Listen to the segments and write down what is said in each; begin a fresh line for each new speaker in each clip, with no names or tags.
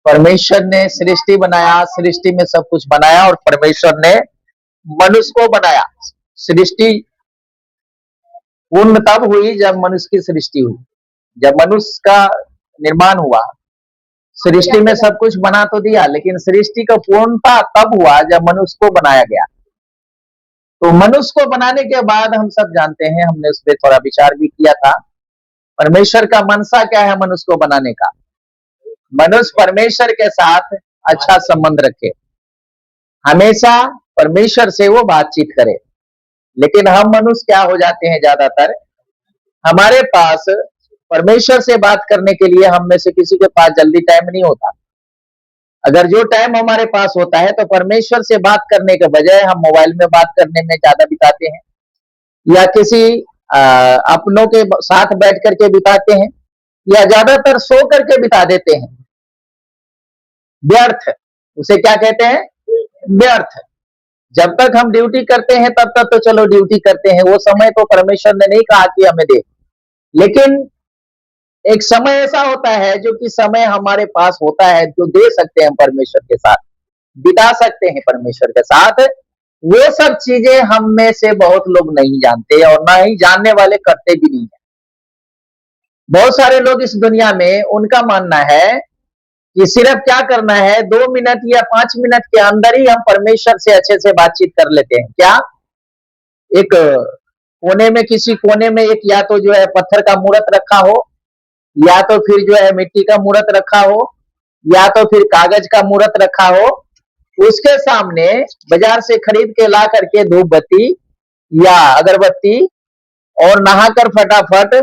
परमेश्वर ने सृष्टि बनाया, सृष्टि में सब कुछ बनाया और परमेश्वर ने मनुष्य को बनाया। सृष्टि पूर्ण तब हुई जब मनुष्य की सृष्टि हुई, जब मनुष्य का निर्माण हुआ। सृष्टि में सब कुछ बना तो दिया, लेकिन सृष्टि का पूर्णता तब हुआ जब मनुष्य को बनाया गया। तो मनुष्य को बनाने के बाद हम सब जानते हैं, हमने उस पर थोड़ा विचार भी किया था, परमेश्वर का मनसा क्या है मनुष्य को बनाने का। मनुष्य परमेश्वर के साथ अच्छा संबंध रखे, हमेशा परमेश्वर से वो बातचीत करे। लेकिन हम मनुष्य क्या हो जाते हैं, ज्यादातर हमारे पास परमेश्वर से बात करने के लिए हम में से किसी के पास जल्दी टाइम नहीं होता। अगर जो टाइम हमारे पास होता है तो परमेश्वर से बात करने के बजाय हम मोबाइल में बात करने में ज्यादा बिताते हैं, या किसी अपनों के साथ बैठ करके बिताते हैं, या ज्यादातर सो करके बिता देते हैं। व्यर्थ, उसे क्या कहते हैं, व्यर्थ। जब तक हम ड्यूटी करते हैं तब तक तो चलो ड्यूटी करते हैं, वो समय तो परमेश्वर ने नहीं कहा कि हमें दे। लेकिन एक समय ऐसा होता है जो कि समय हमारे पास होता है, जो दे सकते हैं परमेश्वर के साथ, बिता सकते हैं परमेश्वर के साथ। वो सब चीजें हम में से बहुत लोग नहीं जानते और ना ही जानने वाले करते भी नहीं है। बहुत सारे लोग इस दुनिया में, उनका मानना है कि सिर्फ क्या करना है, 2 मिनट या 5 मिनट के अंदर ही हम परमेश्वर से अच्छे से बातचीत कर लेते हैं। क्या एक कोने में, किसी कोने में एक या तो जो है पत्थर का मूर्त रखा हो, या तो फिर जो है मिट्टी का मूर्त रखा हो, या तो फिर कागज का मूर्त रखा हो, उसके सामने बाजार से खरीद के ला करके धूप बत्ती या अगरबत्ती और नहाकर फटाफट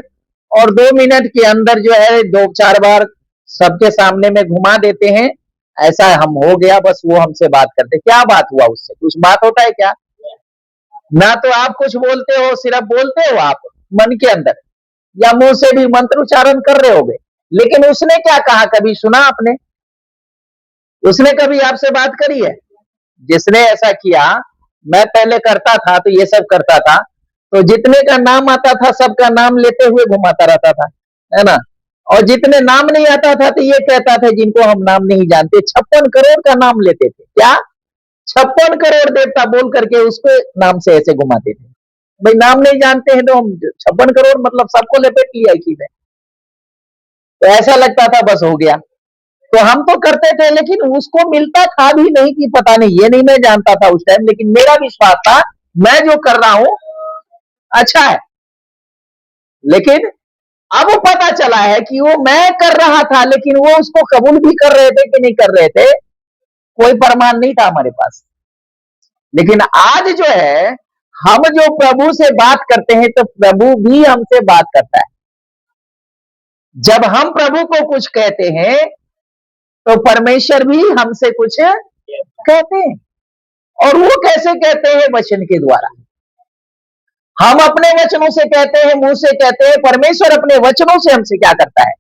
और 2 मिनट के अंदर जो है 2-4 बार सबके सामने में घुमा देते हैं, ऐसा हम हो गया, बस वो हमसे बात करते। क्या बात हुआ उससे, कुछ बात होता है क्या? ना तो आप कुछ बोलते हो, सिर्फ बोलते हो आप मन के अंदर, या मुंह से भी मंत्र उच्चारण कर रहे होगे, लेकिन उसने क्या कहा, कभी सुना आपने? उसने कभी आपसे बात करी है? जिसने ऐसा किया, मैं पहले करता था तो ये सब करता था, तो जितने का नाम आता था सबका नाम लेते हुए घुमाता रहता था, है ना। और जितने नाम नहीं आता था तो ये कहता था जिनको हम नाम नहीं जानते, 56 करोड़ का नाम लेते थे। क्या 56 करोड़ देवता बोल करके उसको नाम से ऐसे घुमाते थे। भाई नाम नहीं जानते हैं तो हम 56 करोड़ मतलब सबको लपेट लिया इसी में। तो ऐसा लगता था बस हो गया। तो हम तो करते थे, लेकिन उसको मिलता था भी नहीं कि पता नहीं, ये नहीं मैं जानता था उस टाइम, लेकिन मेरा विश्वास था मैं जो कर रहा हूं अच्छा है। लेकिन अब पता चला है कि वो मैं कर रहा था, लेकिन वो उसको कबूल भी कर रहे थे कि नहीं कर रहे थे, कोई प्रमाण नहीं था हमारे पास। लेकिन आज जो है, हम जो प्रभु से बात करते हैं तो प्रभु भी हमसे बात करता है। जब हम प्रभु को कुछ कहते हैं तो परमेश्वर भी हमसे कुछ कहते हैं। और वो कैसे कहते हैं? वचन के द्वारा। हम अपने वचनों से कहते हैं, मुंह से कहते हैं, परमेश्वर अपने वचनों से हमसे क्या करता है?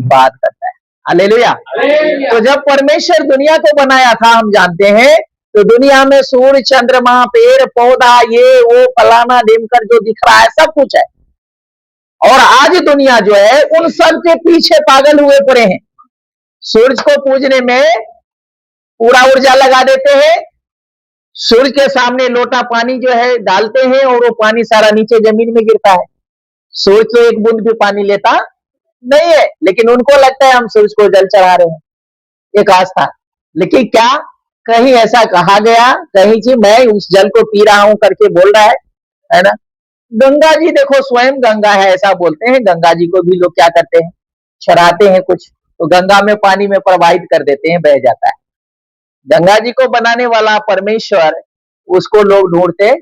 बात करता है। हालेलुया। तो जब परमेश्वर दुनिया को बनाया था, हम जानते हैं, तो दुनिया में सूर्य, चंद्रमा, पेड़ पौधा, ये वो फलाना ढिमकर जो दिख रहा है सब कुछ है। और आज दुनिया जो है उन सब के पीछे पागल हुए पड़े हैं। सूरज को पूजने में पूरा ऊर्जा लगा देते हैं, सूर्य के सामने लोटा पानी जो है डालते हैं और वो पानी सारा नीचे जमीन में गिरता है। सूरज तो एक बूंद भी पानी लेता नहीं है, लेकिन उनको लगता है हम सूरज को जल चढ़ा रहे हैं, एक आस्था। लेकिन क्या कहीं ऐसा कहा गया, कहीं जी मैं उस जल को पी रहा हूं करके बोल रहा है ना। गंगा जी देखो, स्वयं गंगा है ऐसा बोलते हैं। गंगा जी को भी लोग क्या करते हैं, चढ़ाते हैं कुछ, तो गंगा में पानी में प्रवाहित कर देते हैं, बह जाता है। गंगा जी को बनाने वाला परमेश्वर, उसको लोग ढूंढते।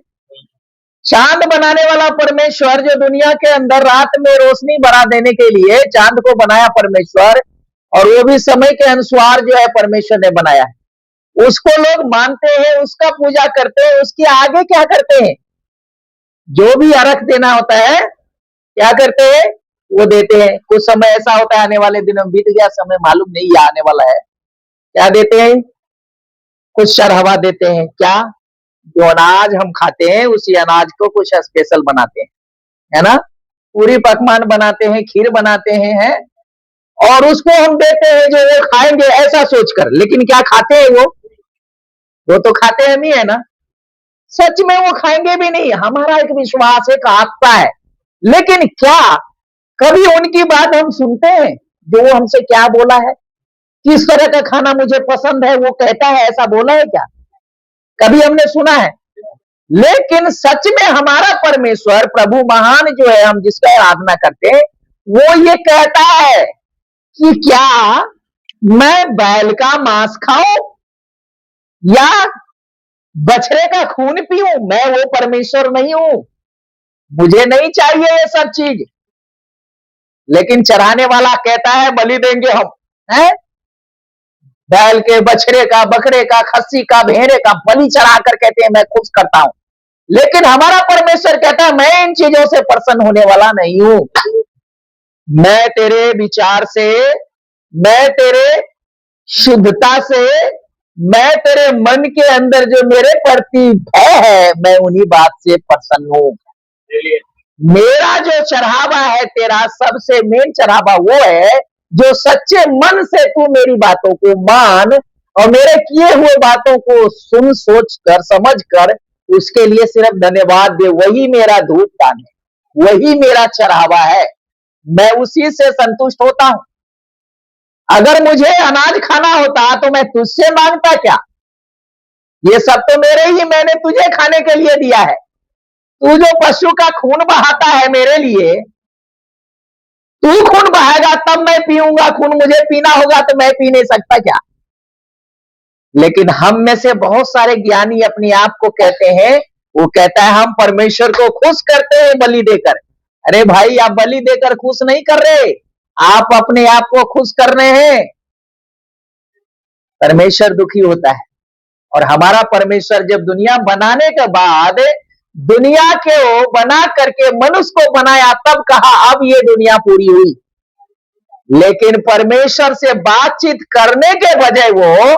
चांद बनाने वाला परमेश्वर, जो दुनिया के अंदर रात में रोशनी बढ़ा देने के लिए चांद को बनाया परमेश्वर, और वो भी समय के अनुसार जो है परमेश्वर ने बनाया है, उसको लोग मानते हैं, उसका पूजा करते हैं। उसके आगे क्या करते हैं? जो भी अर्घ देना होता है क्या करते हैं? वो देते हैं। कुछ समय ऐसा होता है, आने वाले दिनों में, बीत गया समय मालूम नहीं ये आने वाला है, क्या देते हैं? कुछ चढ़ावा देते हैं। क्या? जो अनाज हम खाते हैं उसी अनाज को कुछ स्पेशल बनाते हैं, है ना। पूरी पकवान बनाते हैं, खीर बनाते हैं, है? और उसको हम देते हैं जो वो खाएंगे ऐसा सोचकर, लेकिन क्या खाते हैं वो तो खाते हम ही है ना। सच में वो खाएंगे भी नहीं, हमारा एक विश्वास है, आत्मा है। लेकिन क्या कभी उनकी बात हम सुनते हैं, जो वो हमसे क्या बोला है, किस तरह का खाना मुझे पसंद है वो कहता है, ऐसा बोला है क्या? कभी हमने सुना है? लेकिन सच में हमारा परमेश्वर प्रभु महान जो है, हम जिसका आराधना करते हैं, वो ये कहता है कि क्या मैं बैल का मांस खाऊं या बछड़े का खून पीऊं? मैं वो परमेश्वर नहीं हूं, मुझे नहीं चाहिए ये सब चीज। लेकिन चढ़ाने वाला कहता है बलि देंगे हम, है बैल के, बछड़े का, बकरे का, खस्सी का, भेड़े का बलि चढ़ाकर कहते हैं मैं खुश करता हूं। लेकिन हमारा परमेश्वर कहता है मैं इन चीजों से प्रसन्न होने वाला नहीं हूं। मैं तेरे विचार से, मैं तेरे शुद्धता से, मैं तेरे मन के अंदर जो मेरे प्रति भय है, मैं उन्हीं बात से प्रसन्न हूं। मेरा जो चढ़ावा है, तेरा सबसे मेन चढ़ावा वो है जो सच्चे मन से तू मेरी बातों को मान और मेरे किए हुए बातों को सुन, सोच कर, समझ कर उसके लिए सिर्फ धन्यवाद दे। वही मेरा धूप दान है, वही मेरा चढ़ावा है, मैं उसी से संतुष्ट होता हूं। अगर मुझे अनाज खाना होता तो मैं तुझसे मांगता क्या? ये सब तो मेरे ही, मैंने तुझे खाने के लिए दिया है। तू जो पशु का खून बहाता है मेरे लिए, तू खून बहाएगा तब मैं पीऊंगा, खून मुझे पीना होगा तो मैं पी नहीं सकता क्या? लेकिन हम में से बहुत सारे ज्ञानी अपने आप को कहते हैं, वो कहता है हम परमेश्वर को खुश करते हैं बलि देकर। अरे भाई, आप बलि देकर खुश नहीं कर रहे, आप अपने आप को खुश कर रहे हैं। परमेश्वर दुखी होता है। और हमारा परमेश्वर जब दुनिया बनाने के बाद, दुनिया के बना करके मनुष्य को बनाया, तब कहा अब ये दुनिया पूरी हुई। लेकिन परमेश्वर से बातचीत करने के बजाय वो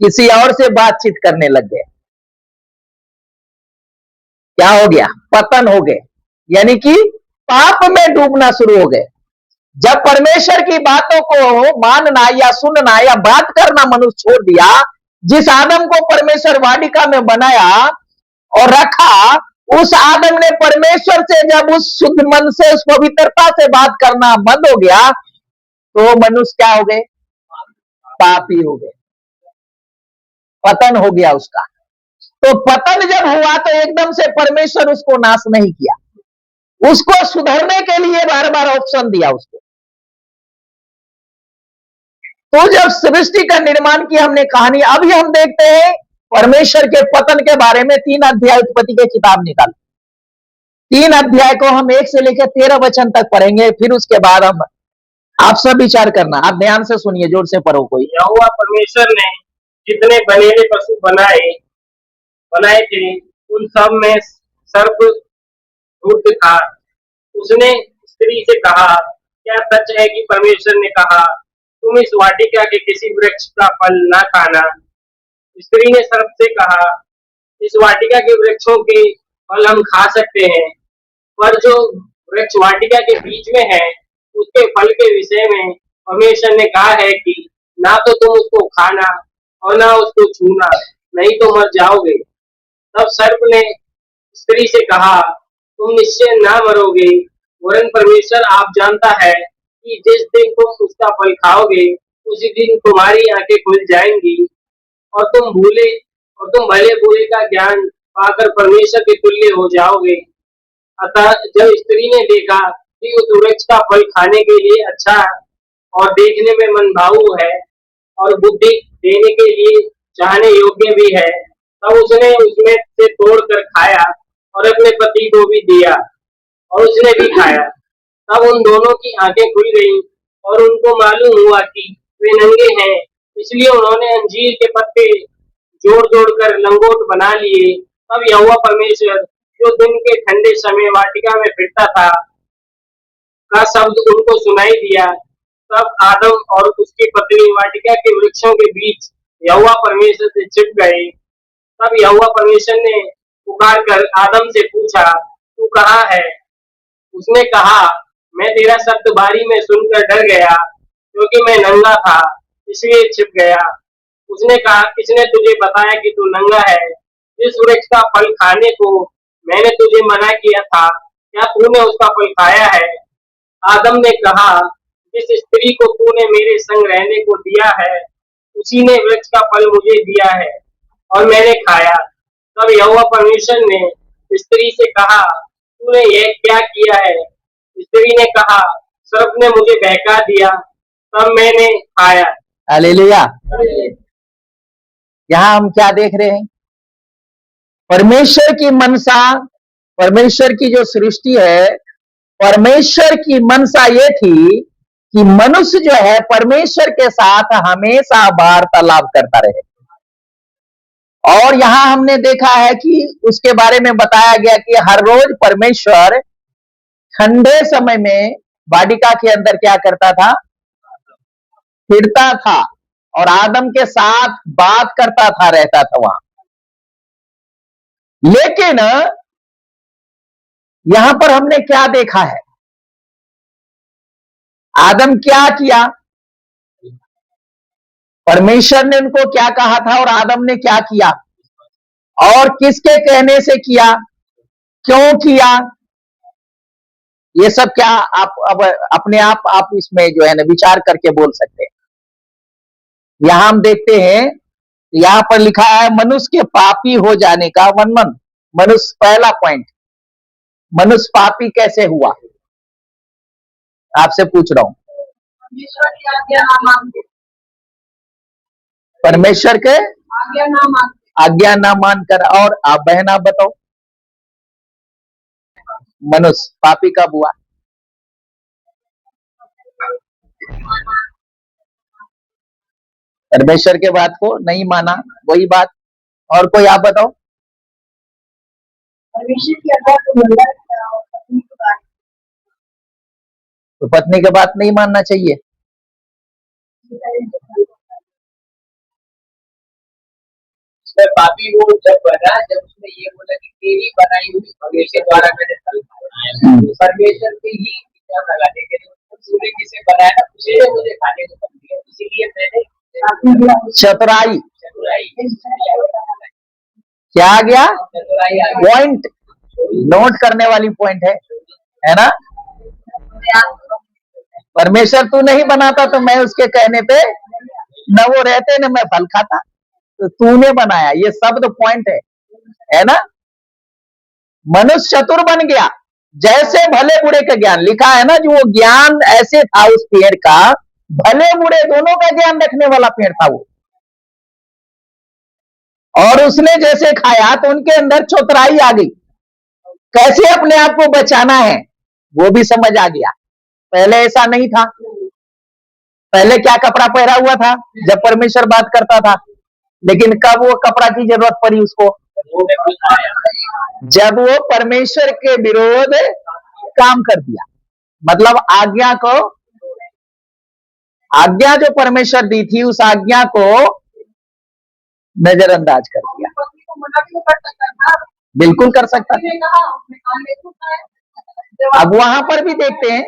किसी और से बातचीत करने लग गए। क्या हो गया? पतन हो गए, यानी कि पाप में डूबना शुरू हो गए। जब परमेश्वर की बातों को मानना या सुनना या बात करना मनुष्य छोड़ दिया, जिस आदम को परमेश्वर वाटिका में बनाया और रखा, उस आदम ने परमेश्वर से जब उस शुद्ध मन से, उस पवित्रता से बात करना बंद हो गया, तो मनुष्य क्या हो गए? पापी हो गए, पतन हो गया उसका। तो पतन जब हुआ तो एकदम से परमेश्वर उसको नाश नहीं किया, उसको सुधरने के लिए बार बार ऑप्शन दिया उसको। तो जब सृष्टि का निर्माण की हमने कहानी, अभी हम देखते हैं परमेश्वर के पतन के बारे में 3 अध्याय उत्पत्ति के किताब निकाल, 3 अध्याय को हम 1 से लेकर 13 वचन तक पढ़ेंगे। फिर उसके बाद हम, आप सब विचार करना, आप ध्यान से सुनिए, जोर से पढ़ो कोई।
यहोवा परमेश्वर ने जितने बनेले पशु बनाए थे, उन सब में सर्प धूर्त था। उसने स्त्री से कहा, क्या सच है कि परमेश्वर ने कहा, तुम इस वाटिका के किसी वृक्ष का फल न खाना? स्त्री ने सर्प से कहा, इस वाटिका के वृक्षों के फल हम खा सकते हैं, पर जो वृक्ष वाटिका के बीच में है, उसके फल के विषय में परमेश्वर ने कहा है कि ना तो तुम उसको खाना और ना उसको छूना, नहीं तो मर जाओगे। तब सर्प ने स्त्री से कहा, तुम निश्चय ना मरोगे, वरन परमेश्वर आप जानता है कि जिस दिन तुम उसका फल खाओगे, उसी दिन तुम्हारी आंखें खुल जाएंगी और तुम भले बुरे का ज्ञान पाकर परमेश्वर के तुल्य हो जाओगे। अतः जब स्त्री ने देखा कि उस वृक्ष का फल खाने के लिए अच्छा और देखने में मनभाऊ है और बुद्धि देने के लिए चाहने योग्य भी है, तब उसने उसमें से तोड़कर खाया और अपने पति को भी दिया और उसने भी खाया। तब उन दोनों की आंखें खुल गईं और उनको मालूम हुआ कि वे नंगे हैं, इसलिए उन्होंने अंजीर के पत्ते जोड़ जोड़ कर लंगोट बना लिए। तब यहोवा परमेश्वर जो दिन के ठंडे समय वाटिका में फिरता था का शब्द उनको सुनाई दिया। तब आदम और उसकी पत्नी वाटिका के वृक्षों के बीच यहोवा परमेश्वर से छिप गए। तब यहोवा परमेश्वर ने पुकार कर आदम से पूछा, तू कहाँ है? उसने कहा, मैं तेरा शब्द बारी में सुनकर डर गया क्योंकि मैं नंगा था इसलिए छिप गया। उसने कहा, किसने तुझे बताया कि तू नंगा है? इस वृक्ष का फल खाने को मैंने तुझे मना किया था, क्या तूने उसका फल खाया है? आदम ने कहा, जिस स्त्री को तूने मेरे संग रहने को दिया है उसी ने वृक्ष का फल मुझे दिया है और मैंने खाया। तब यहोवा परमेश्वर ने स्त्री से कहा, तूने यह क्या किया है? स्त्री ने कहा, सर्प ने मुझे बहका दिया, तब मैंने खाया।
हालेलुया। यहां हम क्या देख रहे हैं? परमेश्वर की मनसा, परमेश्वर की जो सृष्टि है, परमेश्वर की मनसा ये थी कि मनुष्य जो है परमेश्वर के साथ हमेशा वार्तालाप करता रहे। और यहां हमने देखा है कि उसके बारे में बताया गया कि हर रोज परमेश्वर ठंडे समय में वाटिका के अंदर क्या करता था? फिरता था और आदम के साथ बात करता था, रहता था वहां। लेकिन यहां पर हमने क्या देखा है? आदम क्या किया? परमेश्वर ने उनको क्या कहा था और आदम ने क्या किया? और किसके कहने से किया? क्यों किया? ये सब क्या आप अब अपने आप इसमें जो है ना विचार करके बोल सकते हैं। यहां हम देखते हैं, यहां पर लिखा है मनुष्य के पापी हो जाने का वर्णन। मनुष्य, पहला पॉइंट, मनुष्य पापी कैसे हुआ? आपसे पूछ रहा हूं। परमेश्वर के आज्ञा ना मानकर। और आप बहन आप बताओ, मनुष्य पापी कब हुआ? परमेश्वर के बात को नहीं माना, वही बात। और कोई आप बताओ।
परमेश्वर की आज्ञा को उल्लंघन करा और पत्नी की बात।
तो पत्नी के बात नहीं मानना चाहिए।
सर पापी वो जब बना, जब उसने ये बोला कि तेरी बनाई हुई परमेश्वर द्वारा मैंने फल खाया। परमेश्वर की ही इच्छा लगाने के लिए उसने किसे बनाया ना, उसी ने मुझे खाने को फल दिया, इसीलिए मैंने
चतुराई।
चतुराई
क्या आ गया?
चतुराई आ गई।
पॉइंट नोट करने वाली पॉइंट है ना? परमेश्वर तू नहीं बनाता तो मैं उसके कहने पे न वो रहते न मैं फल खाता, तो तूने बनाया। ये शब्द पॉइंट है ना? मनुष्य चतुर बन गया, जैसे भले बुरे का ज्ञान लिखा है ना, जो वो ज्ञान ऐसे था उस पेड़ का, भले बुरे दोनों का ज्ञान रखने वाला पेड़ था वो। और उसने जैसे खाया तो उनके अंदर चतुराई आ गई, कैसे अपने आप को बचाना है वो भी समझ आ गया। पहले ऐसा नहीं था। पहले क्या कपड़ा पहना हुआ था जब परमेश्वर बात करता था? लेकिन कब वो कपड़ा की जरूरत पड़ी उसको? जब वो परमेश्वर के विरोध काम कर दिया। मतलब आज्ञा जो परमेश्वर दी थी उस आज्ञा को नजरअंदाज कर दिया। बिल्कुल कर सकता था। अब वहां पर भी देखते हैं,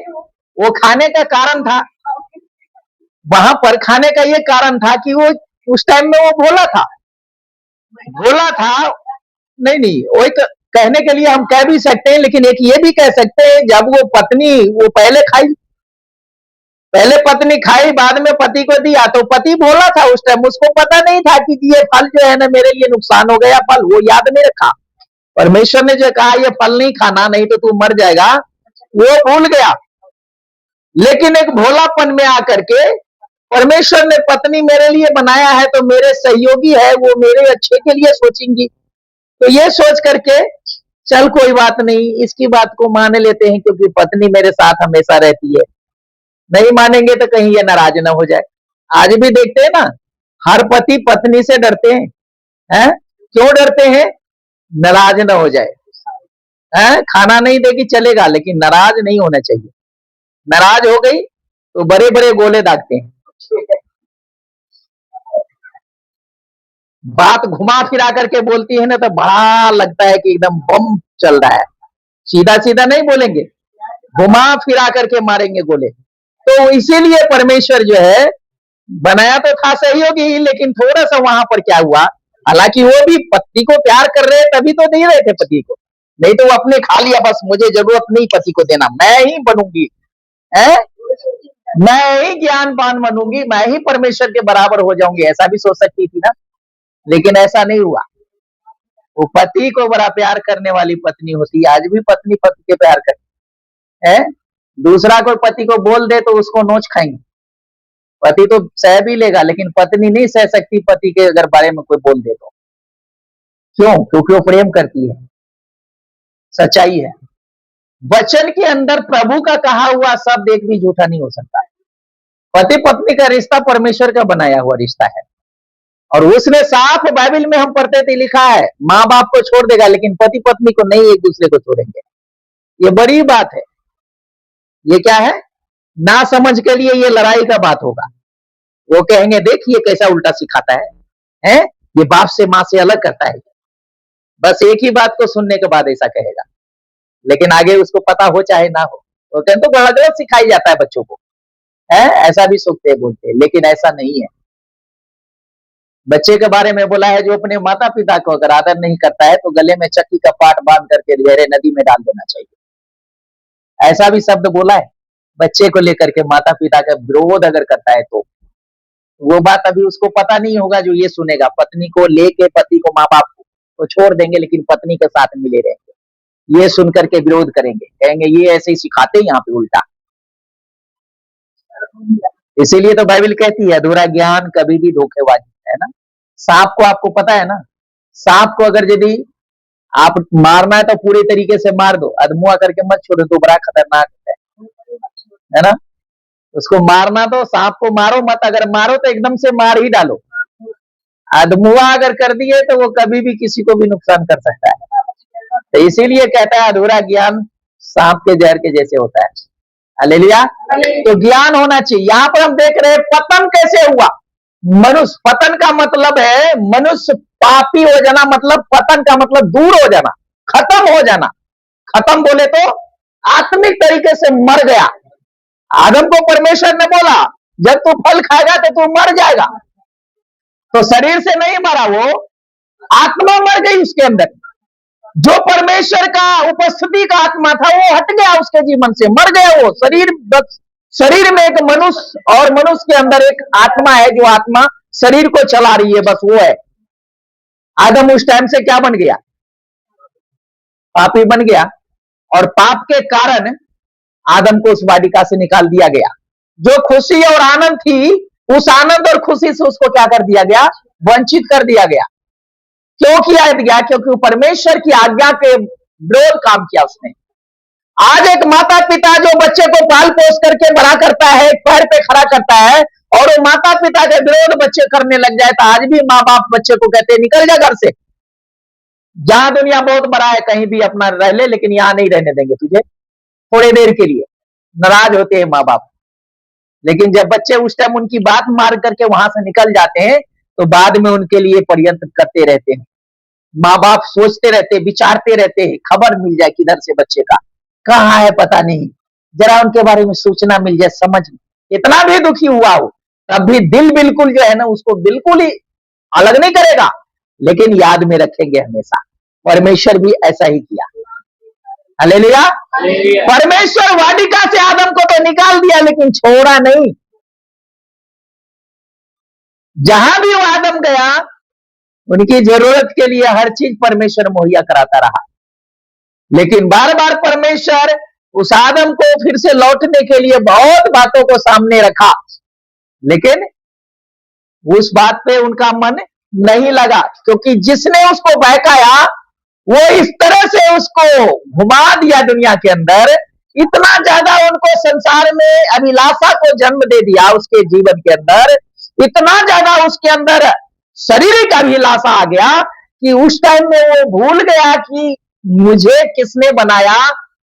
वो खाने का कारण था। वहां पर खाने का ये कारण था कि वो उस टाइम में वो भोला था। नहीं, वो एक कहने के लिए हम कह भी सकते हैं, लेकिन एक ये भी कह सकते हैं, जब वो पत्नी वो पहले पत्नी खाई, बाद में पति को दिया, तो पति भोला था उस टाइम। उसको पता नहीं था कि ये फल जो है ना मेरे लिए नुकसान हो गया फल, वो याद नहीं रखा। परमेश्वर ने जो कहा ये फल नहीं खाना, नहीं तो तू मर जाएगा, वो भूल गया। लेकिन एक भोलापन में आकर के परमेश्वर ने पत्नी मेरे लिए बनाया है तो मेरे सहयोगी है, वो मेरे अच्छे के लिए सोचेंगी, तो ये सोच करके चल कोई बात नहीं, इसकी बात को मान लेते हैं क्योंकि पत्नी मेरे साथ हमेशा रहती है। नहीं मानेंगे तो कहीं ये नाराज ना हो जाए। आज भी देखते हैं ना, हर पति पत्नी से डरते हैं। क्यों डरते हैं? नाराज ना हो जाए। खाना नहीं देगी चलेगा, लेकिन नाराज नहीं होना चाहिए। नाराज हो गई तो बड़े बड़े गोले दागते हैं। बात घुमा फिरा करके बोलती है ना तो बड़ा लगता है कि एकदम बम चल रहा है। सीधा सीधा नहीं बोलेंगे, घुमा फिरा करके मारेंगे गोले। तो इसीलिए परमेश्वर जो है बनाया तो था सहयोगी ही, लेकिन थोड़ा सा वहां पर क्या हुआ, हालांकि वो भी पत्नी को प्यार कर रहे तभी तो दे रहे थे पति को, नहीं तो वो अपने खा लिया, बस मुझे जरूरत नहीं पति को देना, मैं ही बनूंगी, है मैं ही ज्ञानवान बनूंगी, मैं ही परमेश्वर के बराबर हो जाऊंगी, ऐसा भी सोच सकती थी ना। लेकिन ऐसा नहीं हुआ। वो पति को बड़ा प्यार करने वाली पत्नी होती है। आज भी पत्नी पति के प्यार करती है। दूसरा कोई पति को बोल दे तो उसको नोच खाएंगे। पति तो सह भी लेगा, लेकिन पत्नी नहीं सह सकती पति के अगर बारे में कोई बोल दे तो। क्यों? क्योंकि वो प्रेम करती है, सच्चाई है। वचन के अंदर प्रभु का कहा हुआ शब्द एक भी झूठा नहीं हो सकता है। पति पत्नी का रिश्ता परमेश्वर का बनाया हुआ रिश्ता है, और उसने साफ बाइबल में हम पढ़ते थे, लिखा है माँ बाप को छोड़ देगा लेकिन पति पत्नी को नहीं, एक दूसरे को छोड़ेंगे। ये बड़ी बात है। ये क्या है? ना समझ के लिए ये लड़ाई का बात होगा। वो कहेंगे देखिए कैसा उल्टा सिखाता है, ये बाप से माँ से अलग करता है। बस एक ही बात को सुनने के बाद ऐसा कहेगा, लेकिन आगे उसको पता हो चाहे ना हो। वो कहते तो गलत सिखाई जाता है बच्चों को, है ऐसा भी सोचते बोलते हैं, लेकिन ऐसा नहीं है। बच्चे के बारे में बोला है जो अपने माता पिता को अगर आदर नहीं करता है तो गले में चक्की का पाट बांध करके गहरे नदी में डाल देना चाहिए, ऐसा भी शब्द बोला है। बच्चे को लेकर के माता पिता का विरोध अगर करता है तो वो बात अभी उसको पता नहीं होगा जो ये सुनेगा। पत्नी को लेके पति को माँ बाप को छोड़ देंगे लेकिन पत्नी के साथ मिले रहेंगे, ये सुनकर के विरोध करेंगे, कहेंगे ये ऐसे ही सिखाते हैं यहाँ पे उल्टा। इसीलिए तो बाइबल कहती है अधूरा ज्ञान कभी भी धोखेबाजी है ना। सांप को आपको पता है ना, सांप को अगर यदि आप मारना है तो पूरे तरीके से मार दो, अधमुआ करके मत छोड़ो, तो बड़ा खतरनाक है ना। उसको मारना तो सांप को मारो मत, अगर मारो तो एकदम से मार ही डालो। अधमुआ अगर कर दिए तो वो कभी भी किसी को भी नुकसान कर सकता है। तो इसीलिए कहता है अधूरा ज्ञान सांप के जहर के जैसे होता है। हालेलुया। तो ज्ञान होना चाहिए। यहाँ पर हम देख रहे हैं पतन कैसे हुआ। मनुष्य, पतन का मतलब है मनुष्य पापी हो जाना, मतलब पतन का मतलब दूर हो जाना, खत्म हो जाना। खत्म बोले तो आत्मिक तरीके से मर गया। आदम को परमेश्वर ने बोला जब तू फल खाएगा तो तू मर जाएगा, तो शरीर से नहीं मरा, वो आत्मा मर गई उसके अंदर। जो परमेश्वर का उपस्थिति का आत्मा था वो हट गया उसके जीवन से, मर गया वो शरीर। शरीर में एक मनुष्य और मनुष्य के अंदर एक आत्मा है, जो आत्मा शरीर को चला रही है, बस वो है। आदम उस टाइम से क्या बन गया? पापी बन गया, और पाप के कारण आदम को उस वाटिका से निकाल दिया गया। जो खुशी और आनंद थी, उस आनंद और खुशी से उसको क्या कर दिया गया? वंचित कर दिया गया। क्यों किया गया? क्योंकि परमेश्वर की आज्ञा के विरोध काम किया उसने। आज एक माता पिता जो बच्चे को पाल पोस करके बड़ा करता है, पैर पे खड़ा करता है, और वो माता पिता के विरोध बच्चे करने लग जाए, तो आज भी माँ बाप बच्चे को कहते हैं निकल जा घर से, जहां दुनिया बहुत बड़ा है कहीं भी अपना रह ले, लेकिन यहां नहीं रहने देंगे तुझे थोड़ी देर के लिए। नाराज होते हैं माँ बाप। लेकिन जब बच्चे उस टाइम उनकी बात मार करके वहां से निकल जाते हैं, तो बाद में उनके लिए प्रयत्न करते रहते हैं। माँ बाप सोचते रहते, विचारते रहते हैं, खबर मिल जाए किधर से बच्चे का कहाँ है पता नहीं, जरा उनके बारे में सूचना मिल जाए, समझ इतना भी दुखी हुआ हो तब भी दिल बिल्कुल जो है ना उसको बिल्कुल ही अलग नहीं करेगा, लेकिन याद में रखेंगे हमेशा। परमेश्वर भी ऐसा ही किया। हालेलुया। परमेश्वर वाटिका से आदम को तो निकाल दिया, लेकिन छोड़ा नहीं। जहां भी वो आदम गया उनकी जरूरत के लिए हर चीज परमेश्वर मुहैया कराता रहा, लेकिन बार बार परमेश्वर उस आदम को फिर से लौटने के लिए बहुत बातों को सामने रखा, लेकिन उस बात पे उनका मन नहीं लगा, क्योंकि जिसने उसको बहकाया वो इस तरह से उसको घुमा दिया दुनिया के अंदर, इतना ज्यादा उनको संसार में अभिलाषा को जन्म दे दिया उसके जीवन के अंदर, इतना ज्यादा उसके अंदर शारीरिक अभिलाषा आ गया कि उस टाइम में वो भूल गया कि मुझे किसने बनाया,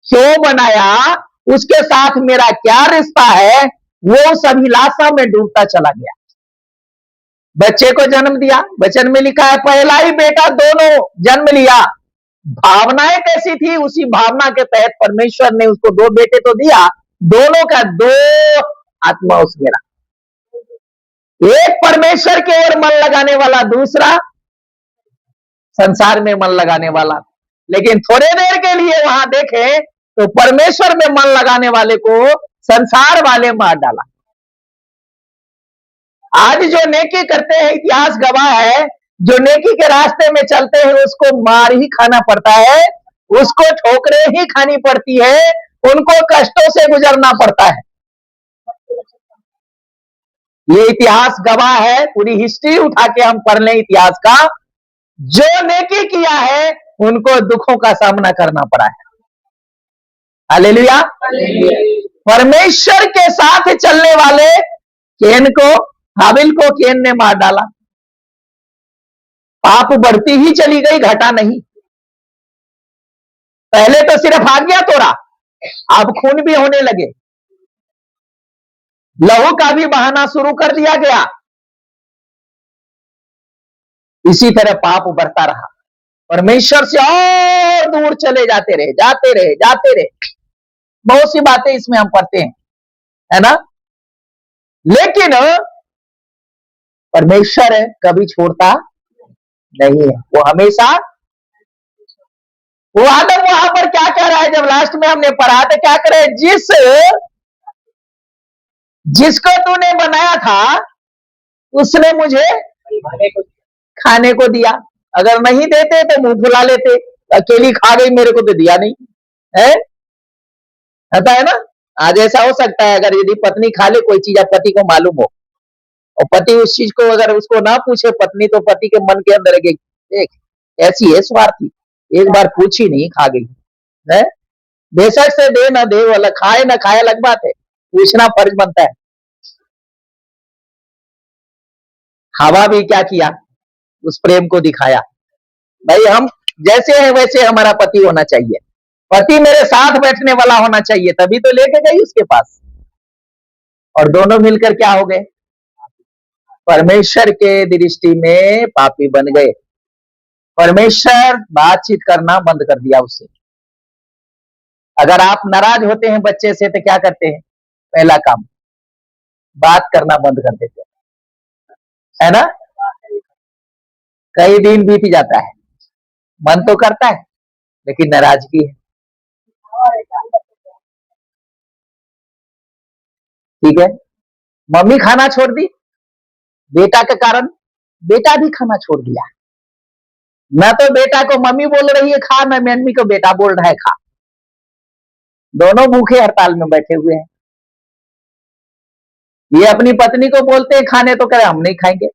क्यों बनाया, उसके साथ मेरा क्या रिश्ता है। वो उस अभिलाषा में डूबता चला गया। बच्चे को जन्म दिया, वचन में लिखा है पहला ही बेटा दोनों जन्म लिया। भावनाएं कैसी थी, उसी भावना के तहत परमेश्वर ने उसको दो बेटे तो दिया, दोनों का दो आत्मा उसमें रहा। एक परमेश्वर की ओर मन लगाने वाला, दूसरा संसार में मन लगाने वाला। लेकिन थोड़े देर के लिए वहां देखें तो परमेश्वर में मन लगाने वाले को संसार वाले मार डाला। आज जो नेकी करते हैं, इतिहास गवाह है, जो नेकी के रास्ते में चलते हैं उसको मार ही खाना पड़ता है, उसको ठोकरें ही खानी पड़ती है, उनको कष्टों से गुजरना पड़ता है। ये इतिहास गवाह है, पूरी हिस्ट्री उठा के हम पढ़ लें इतिहास का, जो नेकी किया है उनको दुखों का सामना करना पड़ा है। हालेलुया। परमेश्वर के साथ चलने वाले केन को, हाबिल को केन ने मार डाला। पाप बढ़ती ही चली गई, घटा नहीं। पहले तो सिर्फ आज्ञा तोड़ा, अब खून भी होने लगे, लहू का भी बहाना शुरू कर दिया गया। इसी तरह पाप बढ़ता रहा, परमेश्वर से और दूर चले जाते रहे, जाते रहे, जाते रहे। बहुत सी बातें इसमें हम पढ़ते हैं, है ना। लेकिन परमेश्वर है, कभी छोड़ता नहीं है, वो हमेशा। वो आदम वहां पर क्या कह रहा है, जब लास्ट में हमने पढ़ा तो क्या करे, जिसको तूने बनाया था उसने मुझे खाने को दिया। अगर नहीं देते तो मुंह फुला लेते, अकेली खा गई, मेरे को तो दिया नहीं है। होता है ना। आज ऐसा हो सकता है, अगर यदि पत्नी खा ले कोई चीज, पति को मालूम हो, और पति उस चीज को अगर उसको ना पूछे पत्नी, तो पति के मन के अंदर देख ऐसी है स्वार्थी, एक बार पूछी नहीं, खा गई है। बेशक से दे ना दे, वाला खाए ना खाए अलग बात है, पूछना फर्ज बनता है। हवा भी क्या किया, उस प्रेम को दिखाया, भाई हम जैसे हैं वैसे हमारा पति होना चाहिए, पति मेरे साथ बैठने वाला होना चाहिए, तभी तो लेके गई उसके पास। और दोनों मिलकर क्या हो गए, परमेश्वर के दृष्टि में पापी बन गए। परमेश्वर बातचीत करना बंद कर दिया उससे। अगर आप नाराज होते हैं बच्चे से तो क्या करते हैं, पहला काम बात करना बंद कर देते हैं, है ना। कई दिन बीत जाता है, मन तो करता है लेकिन नाराजगी है। ठीक है, मम्मी खाना छोड़ दी बेटा के कारण, बेटा भी खाना छोड़ दिया। न तो बेटा को मम्मी बोल रही है खा, न मम्मी को बेटा बोल रहा है खा, दोनों भूखे हड़ताल में बैठे हुए हैं। ये अपनी पत्नी को बोलते हैं खाने, तो कह रहे हम नहीं खाएंगे।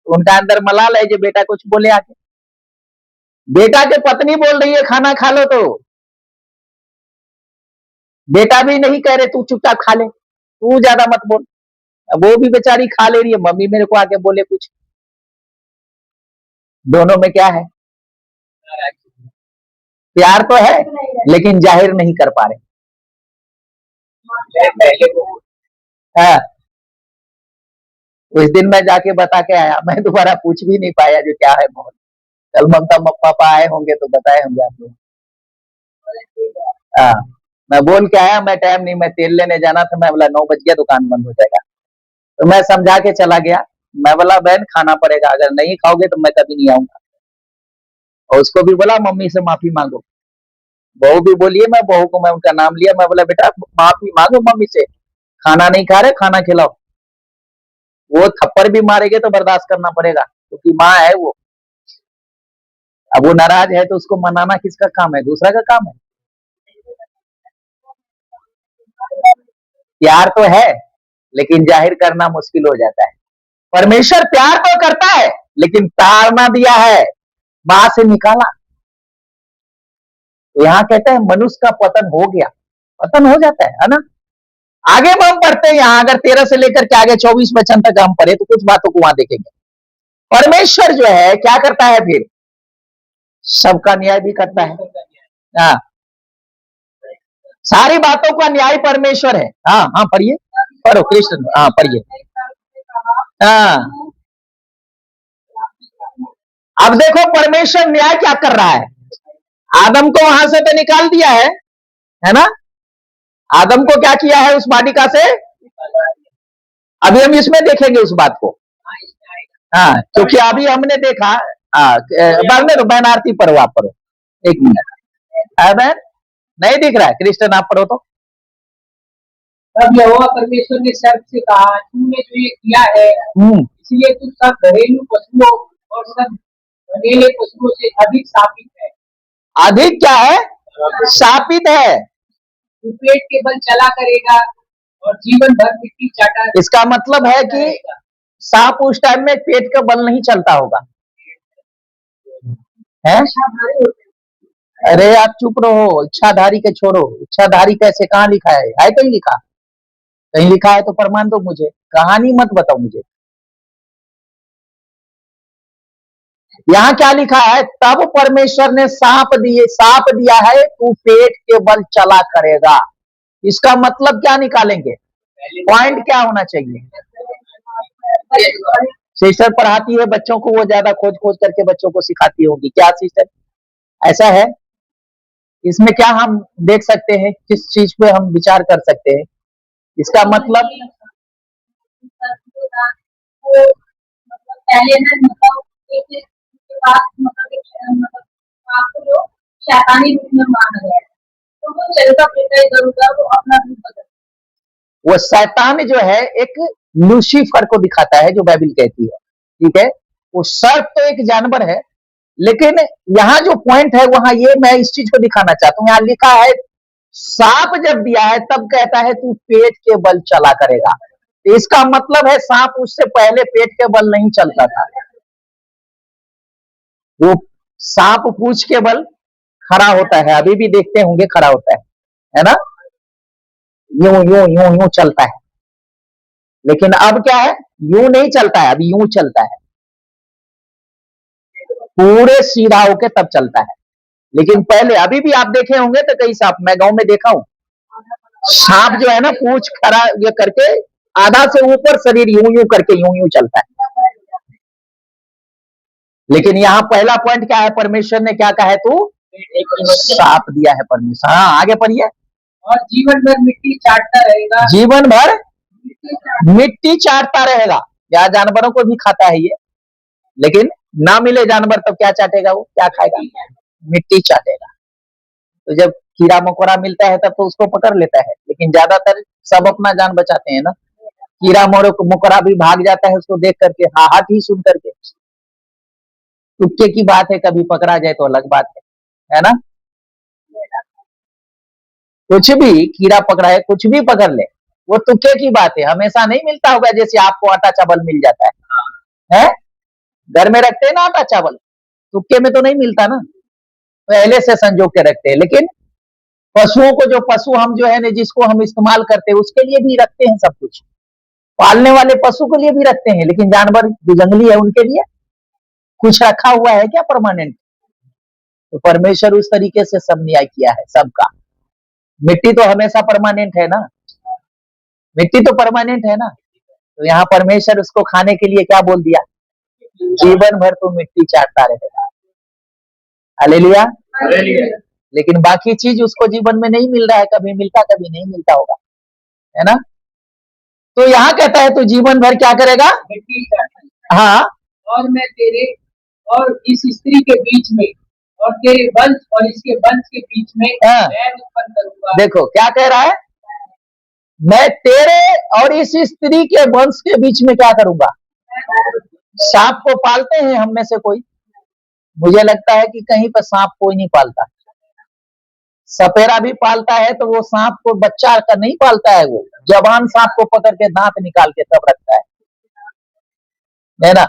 उनका अंदर मलाल है जो बेटा कुछ बोले आके। बेटा के पत्नी बोल रही है खाना खा लो, तो बेटा भी नहीं कह रहे तू चुपचाप खा ले, तू ज्यादा मत बोल। अब वो भी बेचारी खा ले रही है, मम्मी मेरे को आके बोले कुछ। दोनों में क्या है, प्यार तो है लेकिन जाहिर नहीं कर पा रहे। हाँ, उस दिन मैं जाके बता के आया, मैं दोबारा पूछ भी नहीं पाया जो क्या है मोहन। कल ममता पापा आए होंगे तो बताए होंगे आप लोग। हाँ, मैं बोल के आया, मैं टाइम नहीं, मैं तेल लेने जाना था, मैं बोला 9 बज गया दुकान बंद हो जाएगा, तो मैं समझा के चला गया। मैं बोला बहन खाना पड़ेगा, अगर नहीं खाओगे तो मैं कभी नहीं आऊंगा। और उसको भी बोला मम्मी से माफी मांगो। बहू भी बोलिए, मैं बहू को मैं उनका नाम लिया, मैं बोला बेटा माफी मांगो मम्मी से, खाना नहीं खा रहे, खाना खिलाओ। वो थप्पड़ भी मारेंगे तो बर्दाश्त करना पड़ेगा, क्योंकि माँ है वो। अब वो नाराज है तो उसको मनाना किसका काम है, दूसरा का काम है। प्यार तो है लेकिन जाहिर करना मुश्किल हो जाता है। परमेश्वर प्यार तो करता है लेकिन ताड़ना दिया है, मां से निकाला। तो यहां कहते हैं मनुष्य का पतन हो गया, पतन हो जाता है ना। आगे हम पढ़ते हैं यहां, अगर 13 से लेकर के आगे 24 वचन तक हम पढ़े तो कुछ बातों को वहां देखेंगे। परमेश्वर जो है क्या करता है, फिर सबका न्याय भी करता है। हाँ, सारी बातों का न्याय परमेश्वर है। हाँ हाँ पढ़िए, पढ़ो कृष्ण, हाँ पढ़िए। हाँ, अब देखो परमेश्वर न्याय क्या कर रहा है। आदम को वहां से तो निकाल दिया है ना। आदम को क्या किया है उस वाटिका से, अभी हम इसमें देखेंगे उस बात को।
हाँ, इसमें आएगा।
हाँ, क्योंकि अभी हमने देखा, बाद में तो बहन आरती पढ़ो, आप पढ़ो, एक मिनट। है बहन, नहीं दिख रहा है? क्रिस्टन आप पढ़ो तो।
तब यहोवा परमेश्वर ने सर्प से कहा, तूने जो ये किया है, इसलिए तू सब घरेलू पशुओं और सब घरेलू पशुओं से अधिक शापित है।
अधिक क्या है? शापित है।
तू पेट के बल चला करेगा और जीवन भर मिट्टी चाटा।
इसका मतलब है कि सांप उस टाइम में पेट का बल नहीं चलता होगा, है? अरे आप चुप रहो, इच्छाधारी के छोड़ो। इच्छाधारी कैसे, कहाँ लिखा है कहीं लिखा? कहीं लिखा है तो प्रमाण दो मुझे, कहानी मत बताओ मुझे। यहाँ क्या लिखा है? तब परमेश्वर ने सांप दिया है, तू पेट के बल चला करेगा। इसका मतलब क्या निकालेंगे? पॉइंट क्या होना चाहिए? सिस्टर पढ़ाती है बच्चों को, वो ज्यादा खोज खोज करके बच्चों को सिखाती होगी, क्या सिस्टर? ऐसा है? इसमें क्या हम देख सकते हैं, किस चीज पे हम विचार कर सकते हैं? इसका मतलब
पहले एक आपको जो शैतानी रूप में माना गया है, तो वो चलता फिरता इधर उधर, वो अपना रूप बदल।
वो शैतान जो है एक लूसीफर को दिखाता है, जो बाइबल कहती है, ठीक है? वो सर्प तो एक जानवर है, लेकिन यहाँ जो पॉइंट है वहां ये मैं इस चीज को दिखाना चाहता हूँ। यहाँ लिखा है सांप जब दिया है तब कहता है तू पेट के बल चला करेगा। तो इसका मतलब है सांप उससे पहले पेट के बल नहीं चलता था। वो सांप पूंछ के बल खड़ा होता है, अभी भी देखते होंगे खड़ा होता है ना? यूं यूं यूं यूं चलता है। लेकिन अब क्या है? यूं नहीं चलता है, अभी यूं चलता है, पूरे सीधा होके तब चलता है। लेकिन पहले, अभी भी आप देखे होंगे तो कई सांप, मैं गांव में देखा हूं, सांप जो है ना पूंछ खड़ा ये करके आधा से ऊपर शरीर यूं यूं करके यूं यूं चलता है। लेकिन यहाँ पहला पॉइंट क्या है? परमेश्वर ने क्या कहा है? तू सांप दिया है परमेश्वर। हाँ, आगे पढ़िए।
और जीवन भर मिट्टी चाटता रहेगा।
जीवन भर मिट्टी चाटता रहेगा। या जानवरों को भी खाता है ये, लेकिन ना मिले जानवर तो क्या चाटेगा? वो क्या खाएगा? मिट्टी चाटेगा। तो जब कीड़ा मकोड़ा मिलता है तब तो उसको पकड़ लेता है, लेकिन ज्यादातर सब अपना जान बचाते हैं ना। कीड़ा मकोड़ा भी भाग जाता है उसको देख करके, हाहाट ही सुन करके। तुक्के की बात है, कभी पकड़ा जाए तो अलग बात है ना? कुछ भी कीड़ा पकड़ा है, कुछ भी पकड़ ले, वो तुक्के की बात है। हमेशा नहीं मिलता होगा जैसे आपको आटा चावल मिल जाता है? घर में रखते हैं ना आटा चावल, तुक्के में तो नहीं मिलता ना, पहले से संजो के रखते हैं। लेकिन पशुओं को, जो पशु हम जो है ना जिसको हम इस्तेमाल करते हैं, उसके लिए भी रखते हैं सब कुछ। पालने वाले पशु के लिए भी रखते हैं, लेकिन जानवर जो जंगली है उनके लिए कुछ रखा हुआ है क्या परमानेंट? तो परमेश्वर उस तरीके से सब न्याय किया है सबका। मिट्टी तो हमेशा परमानेंट है ना, मिट्टी तो परमानेंट है ना। तो यहाँ परमेश्वर उसको खाने के लिए क्या बोल दिया? जीवन भर तो मिट्टी चाटता रहेगा। हालेलुया। लेकिन बाकी चीज उसको जीवन में नहीं मिल रहा है, कभी मिलता कभी नहीं मिलता होगा, है ना? तो यहाँ कहता है तो जीवन भर क्या करेगा?
मिट्टी चाटता।
हाँ,
और मैं तेरे और इस स्त्री के बीच में और तेरे वंश और इसके वंश के बीच में
हाँ।
मैं उत्पन्न करूंगा।
देखो क्या कह रहा है? मैं तेरे और इस स्त्री के वंश के बीच में क्या करूंगा? सांप को पालते हैं हम में से कोई? मुझे लगता है कि कहीं पर सांप कोई नहीं पालता। सपेरा भी पालता है तो वो सांप को बच्चा का नहीं पालता है, वो जवान सांप को पकड़ के दांत निकाल के तब रखता है ना?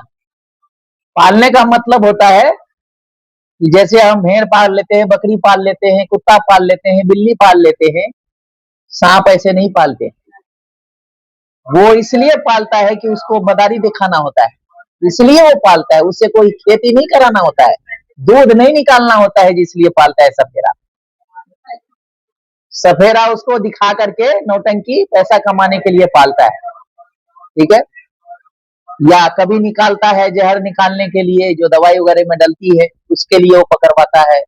पालने का मतलब होता है कि जैसे हम भेड़ पाल लेते हैं, बकरी पाल लेते हैं, कुत्ता पाल लेते हैं, बिल्ली पाल लेते हैं, सांप ऐसे नहीं पालते। वो इसलिए पालता है कि उसको मदारी दिखाना होता है, इसलिए वो पालता है। उससे कोई खेती नहीं कराना होता है, दूध नहीं निकालना होता है, इसलिए पालता है सपेरा। सपेरा उसको दिखा करके नौटंकी पैसा कमाने के लिए पालता है, ठीक है? या कभी निकालता है जहर निकालने के लिए, जो दवाई वगैरह में डलती है उसके लिए वो पकड़वाता है।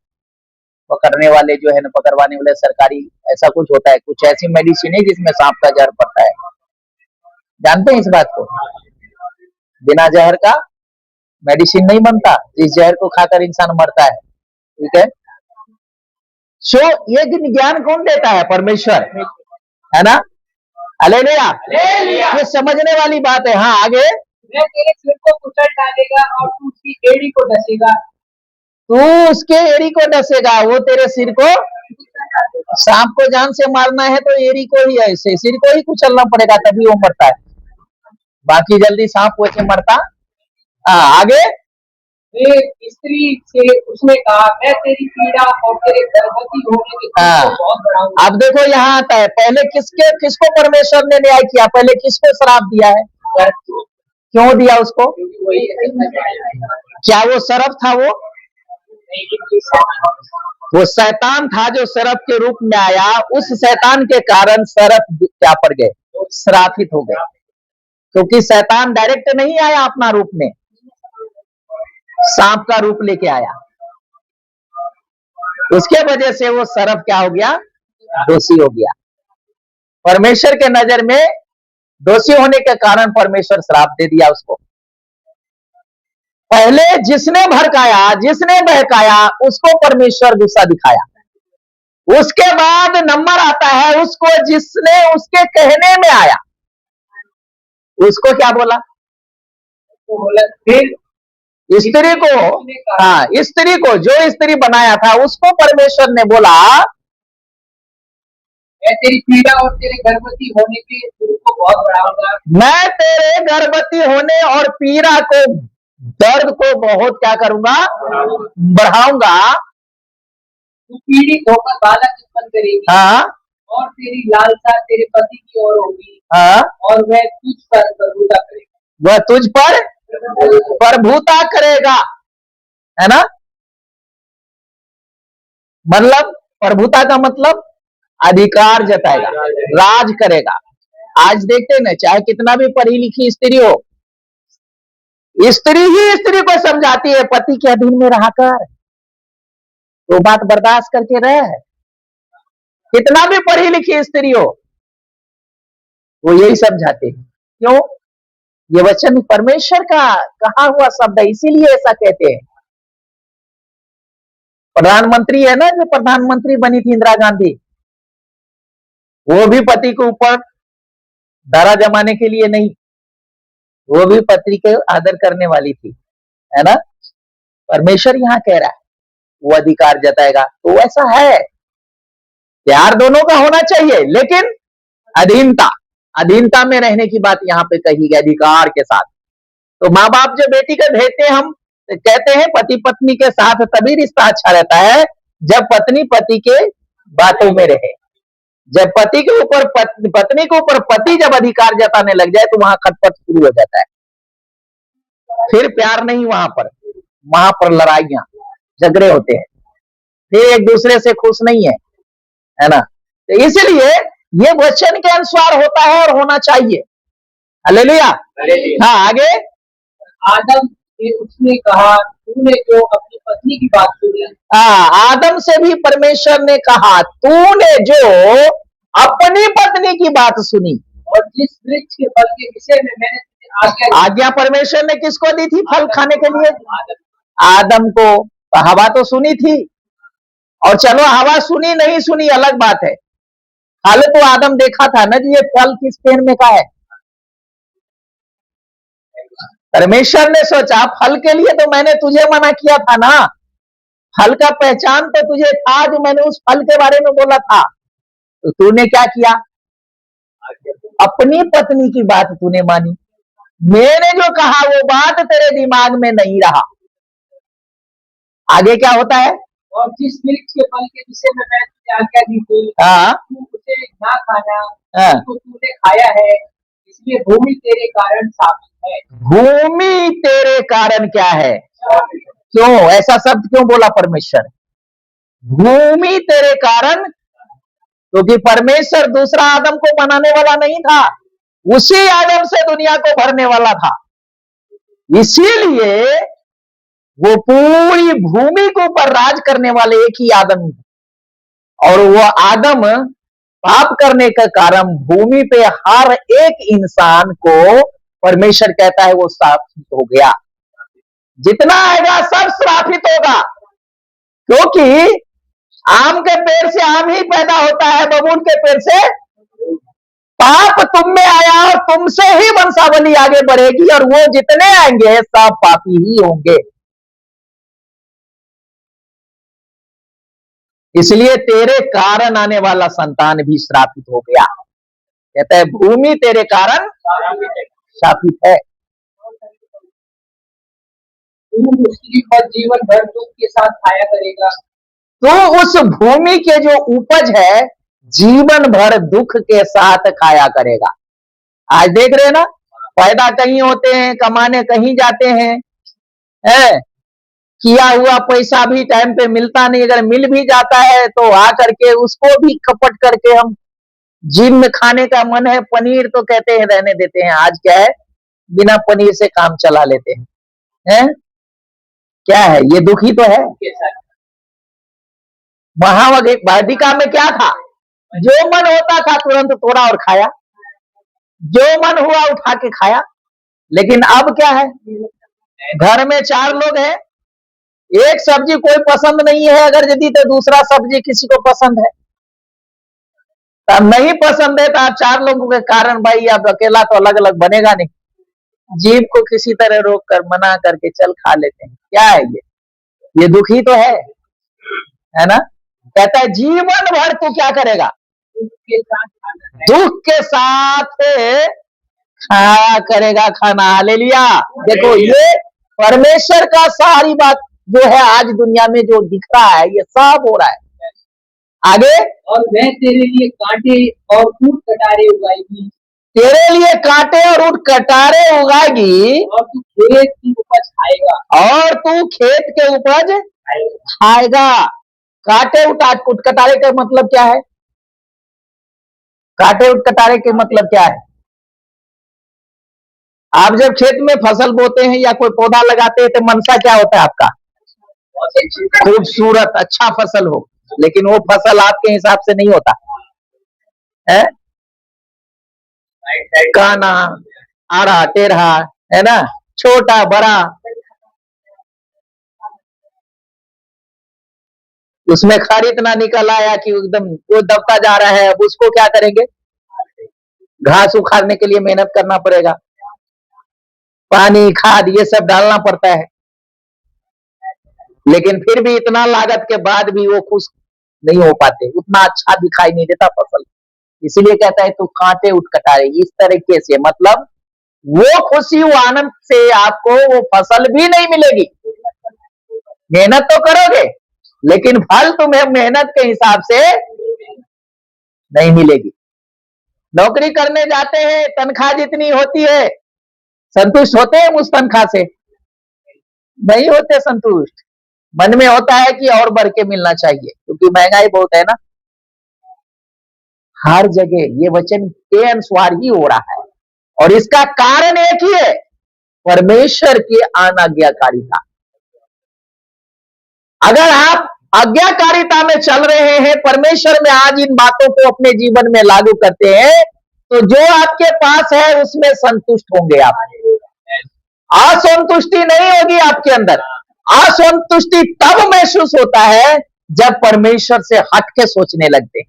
पकड़ने वाले जो है ना, पकड़वाने वाले सरकारी ऐसा कुछ होता है, कुछ ऐसी मेडिसिन है जिसमें सांप का जहर पड़ता है। जानते हैं इस बात को? बिना जहर का मेडिसिन नहीं बनता, जिस जहर को खाकर इंसान मरता है। ठीक है, सो ये ज्ञान कौन देता है? परमेश्वर, है ना? हालेलुया। ये समझने वाली बात है। हाँ, आगे।
वह तेरे सिर को कुचल डालेगा और तू उसकी एड़ी को डसेगा।
तू उसके एड़ी को डसेगा, वो तेरे सिर को। सांप को जान से मारना है तो एड़ी को ही, ऐसे सिर को ही कुचलना पड़ेगा, तभी वो मरता है, बाकी जल्दी सांप वैसे मरता। आगे।
वे स्त्री से उसने कहा, मैं तेरी पीड़ा और तेरे गर्भवती होने के दुख को बहुत बढ़ाऊंगा।
अब देखो यहाँ आता है, पहले किसको परमेश्वर ने न्याय किया? पहले किसको श्राप दिया है? क्यों दिया उसको? क्या वो सरफ था? वो शैतान था जो सरफ के रूप में आया। उस शैतान के कारण सरफ क्या पड़ गए? श्रापित हो गए, क्योंकि शैतान डायरेक्ट नहीं आया अपना रूप में, सांप का रूप लेके आया। उसके वजह से वो सरफ क्या हो गया? दोषी हो गया। परमेश्वर के नजर में दोषी होने के कारण परमेश्वर श्राप दे दिया उसको। पहले जिसने भड़काया, जिसने बहकाया, उसको परमेश्वर गुस्सा दिखाया। उसके बाद नंबर आता है उसको जिसने उसके कहने में आया, उसको क्या बोला?
फिर
स्त्री को, हाँ, स्त्री को, जो स्त्री बनाया था उसको परमेश्वर ने बोला,
मैं तेरी पीड़ा और तेरे गर्भवती होने के दुख को बहुत बढ़ाऊंगा।
मैं तेरे गर्भवती होने और पीड़ा को, दर्द को बहुत क्या करूंगा? बढ़ाऊंगा।
तू पीड़ित होकर बालक उत्पन्न करेगी।
हाँ,
और तेरी लालसा तेरे पति की ओर होगी।
हाँ,
और वह तुझ पर प्रभुता करेगा।
वह तुझ पर प्रभुता करेगा, है ना? मतलब प्रभुता का मतलब अधिकार जताएगा, राज करेगा। आज देखते हैं ना, चाहे कितना भी पढ़ी लिखी स्त्री हो, स्त्री ही स्त्री को समझाती है पति के अधीन में रहकर तो बात बर्दाश्त करके रहे। कितना भी पढ़ी लिखी स्त्री हो, वो यही समझाती है। क्यों? ये वचन परमेश्वर का कहा हुआ शब्द है, इसीलिए ऐसा कहते हैं। प्रधानमंत्री है ना, जो प्रधानमंत्री बनी थी इंदिरा गांधी, वो भी पति के ऊपर धारा जमाने के लिए नहीं, वो भी पति के आदर करने वाली थी, है ना? परमेश्वर यहाँ कह रहा है वो अधिकार जताएगा। तो ऐसा है, प्यार दोनों का होना चाहिए, लेकिन अधीनता में रहने की बात यहाँ पे कही गई, अधिकार के साथ। तो माँ बाप जो बेटी को भेजते हैं, हम कहते हैं पति पत्नी के साथ तभी रिश्ता अच्छा रहता है जब पत्नी पति के बातों में रहे। जब पति के ऊपर पत्नी के ऊपर पति जब अधिकार जताने लग जाए तो वहां खटपट शुरू हो जाता है। फिर प्यार नहीं, वहां पर लड़ाइयां झगड़े होते हैं, फिर एक दूसरे से खुश नहीं है ना? तो इसलिए ये वचन के अनुसार होता है और होना चाहिए। हालेलुया। हाँ, आगे।
आदम से उसने कहा, तूने जो अपनी पत्नी की बात सुनी।
आदम से भी परमेश्वर ने कहा, तूने जो अपनी पत्नी की बात सुनी।
और जिस वृक्ष के फल के विषय में मैंने
आज्ञा परमेश्वर ने किसको दी थी फल खाने के लिए? आदम को। हवा तो सुनी थी, और चलो हवा सुनी नहीं सुनी अलग बात है, हाल तो आदम देखा था ना जी ये फल किस पेड़ में का है। परमेश्वर ने सोचा फल के लिए तो मैंने तुझे मना किया था ना, फल का पहचान तो तुझे था, जो मैंने उस फल के बारे में बोला था, तो तूने क्या किया? अपनी पत्नी की बात तूने मानी। मैंने जो कहा वो बात तेरे दिमाग में नहीं रहा। आगे क्या होता है?
और जिस वृक्ष के फल के विषय में मैंने तुझे आज्ञा दी थी, तू उसे ना खाना, तो तूने खाया है, इसलिए भूमि तेरे कारण शापित है।
भूमि तेरे कारण क्या है? क्यों ऐसा शब्द क्यों बोला परमेश्वर? भूमि तेरे कारण, क्योंकि परमेश्वर दूसरा आदम को बनाने वाला नहीं था, उसी आदम से दुनिया को भरने वाला था। इसीलिए वो पूरी भूमि के ऊपर राज करने वाले एक ही आदम, और वो आदम पाप करने का कारण भूमि पे हर एक इंसान को परमेश्वर कहता है वो श्रापित हो गया। जितना आएगा सब श्रापित होगा, क्योंकि आम के पेड़ से आम ही पैदा होता है, बबूल के पेड़ से पाप तुम में आया और तुमसे ही वंशावली आगे बढ़ेगी, और वो जितने आएंगे सब पापी ही होंगे। इसलिए तेरे कारण आने वाला संतान भी श्रापित हो गया। कहता है भूमि तेरे कारण श्रापित है।
तू उसकी पर जीवन भर दुख के साथ खाया करेगा।
तो उस भूमि के जो उपज है जीवन भर दुख के साथ खाया करेगा। आज देख रहे हैं ना, पैदा कहीं होते हैं, कमाने कहीं जाते हैं, है किया हुआ पैसा भी टाइम पे मिलता नहीं, अगर मिल भी जाता है तो आ करके उसको भी कपट करके हम जिम में खाने का मन है पनीर तो कहते हैं रहने देते हैं। आज क्या है, बिना पनीर से काम चला लेते हैं। क्या है ये, दुखी तो है।
के साथ
महावादिका में क्या था, जो मन होता था तुरंत तोड़ा और खाया, जो मन हुआ उठा के खाया। लेकिन अब क्या है, घर में 4 लोग हैं, एक सब्जी कोई पसंद नहीं है अगर यदि, तो दूसरा सब्जी किसी को पसंद है। तब नहीं पसंद है तो आप 4 लोगों के कारण भाई अब अकेला तो अलग अलग बनेगा नहीं, जीव को किसी तरह रोक कर मना करके चल खा लेते हैं। क्या है ये दुखी तो है ना। कहता है जीवन भर तू क्या करेगा,
दुख के साथ खाना है।
दुख के साथ खाया करेगा खाना। हालेलुया। देखो ये परमेश्वर का सारी बात जो है आज दुनिया में जो दिख रहा है ये सब हो रहा है। आगे,
और वह तेरे लिए कांटे और ऊंट कटारे उगाएगी।
तेरे लिए कांटे और ऊंट कटारे उगाएगी,
और तू खेत की उपज खाएगा।
और तू खेत के उपज खाएगा। कांटे ऊंट कटारे का मतलब क्या है, कांटे ऊंट कटारे के मतलब क्या है। आप जब खेत में फसल बोते हैं या कोई पौधा लगाते हैं तो मनसा क्या होता है आपका, खूबसूरत अच्छा फसल हो, लेकिन वो फसल आपके हिसाब से नहीं होता है, काना आड़ा टेढ़ा, है ना, छोटा बड़ा। उसमें खर इतना निकल आया कि एकदम वो दबता जा रहा है। अब उसको क्या करेंगे, घास उखाड़ने के लिए मेहनत करना पड़ेगा, पानी खाद ये सब डालना पड़ता है। लेकिन फिर भी इतना लागत के बाद भी वो खुश नहीं हो पाते, उतना अच्छा दिखाई नहीं देता फसल। इसलिए कहता है तू कांटे ऊंट कटारे। इस तरीके से मतलब वो खुशी वो आनंद से आपको वो फसल भी नहीं मिलेगी। मेहनत तो करोगे लेकिन फल तुम्हें मेहनत के हिसाब से नहीं मिलेगी। नौकरी करने जाते हैं, तनख्वाह जितनी होती है संतुष्ट होते हैं उस तनख्वाह से, नहीं होते संतुष्ट। मन में होता है कि और बढ़ के मिलना चाहिए, क्योंकि महंगाई बहुत है ना हर जगह। ये वचन के अनुसार ही हो रहा है, और इसका कारण एक ही है, परमेश्वर की अनाज्ञाकारिता। अगर आप आज्ञाकारिता में चल रहे हैं, परमेश्वर में आज इन बातों को अपने जीवन में लागू करते हैं, तो जो आपके पास है उसमें संतुष्ट होंगे आप। असंतुष्टि नहीं होगी आपके अंदर। असंतुष्टि तब महसूस होता है जब परमेश्वर से हट के सोचने लगते हैं,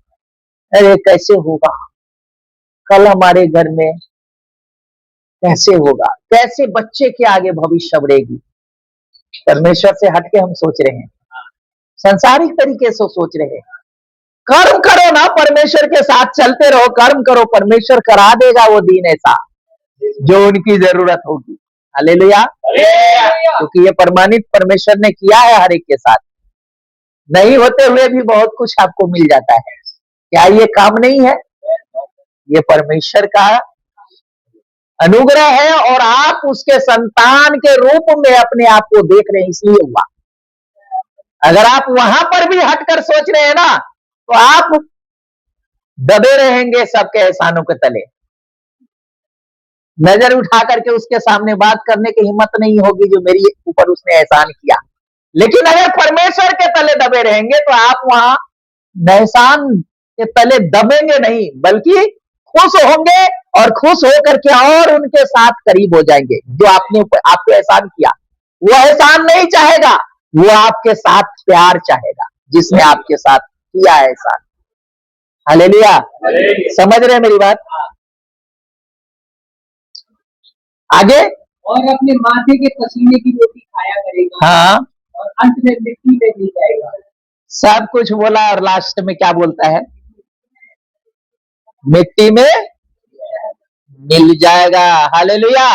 अरे कैसे होगा, कल हमारे घर में कैसे होगा, कैसे बच्चे के आगे भविष्य बढ़ेगी। परमेश्वर से हट के हम सोच रहे हैं, संसारिक तरीके से सोच रहे हैं। कर्म करो ना, परमेश्वर के साथ चलते रहो, कर्म करो, परमेश्वर करा देगा वो दिन ऐसा जो उनकी जरूरत होगी। हालेलुया। क्योंकि ये प्रमाणित परमेश्वर ने किया है हर एक के साथ। नहीं होते हुए भी बहुत कुछ आपको मिल जाता है। क्या ये काम नहीं है, ये परमेश्वर का अनुग्रह है, और आप उसके संतान के रूप में अपने आप को देख रहे हैं, इसलिए हुआ। अगर आप वहां पर भी हटकर सोच रहे हैं ना, तो आप दबे रहेंगे सबके एहसानों के तले। नजर उठा करके उसके सामने बात करने की हिम्मत नहीं होगी जो मेरी ऊपर उसने एहसान किया। लेकिन अगर परमेश्वर के तले दबे रहेंगे तो आप वहां एहसान के तले दबेंगे नहीं, बल्कि खुश होंगे और खुश होकर के और उनके साथ करीब हो जाएंगे। जो आपने आपको एहसान किया, वो एहसान नहीं चाहेगा, वो आपके साथ प्यार चाहेगा जिसने आपके साथ किया है एहसान। हालेलुया। समझ रहे हैं मेरी बात? आगे।
और अपने माथे के पसीने की रोटी खाया करेगा,
हाँ,
और अंत में मिट्टी में मिल जाएगा।
सब कुछ बोला और लास्ट में क्या बोलता है? मिट्टी में मिल जाएगा। हालेलुया।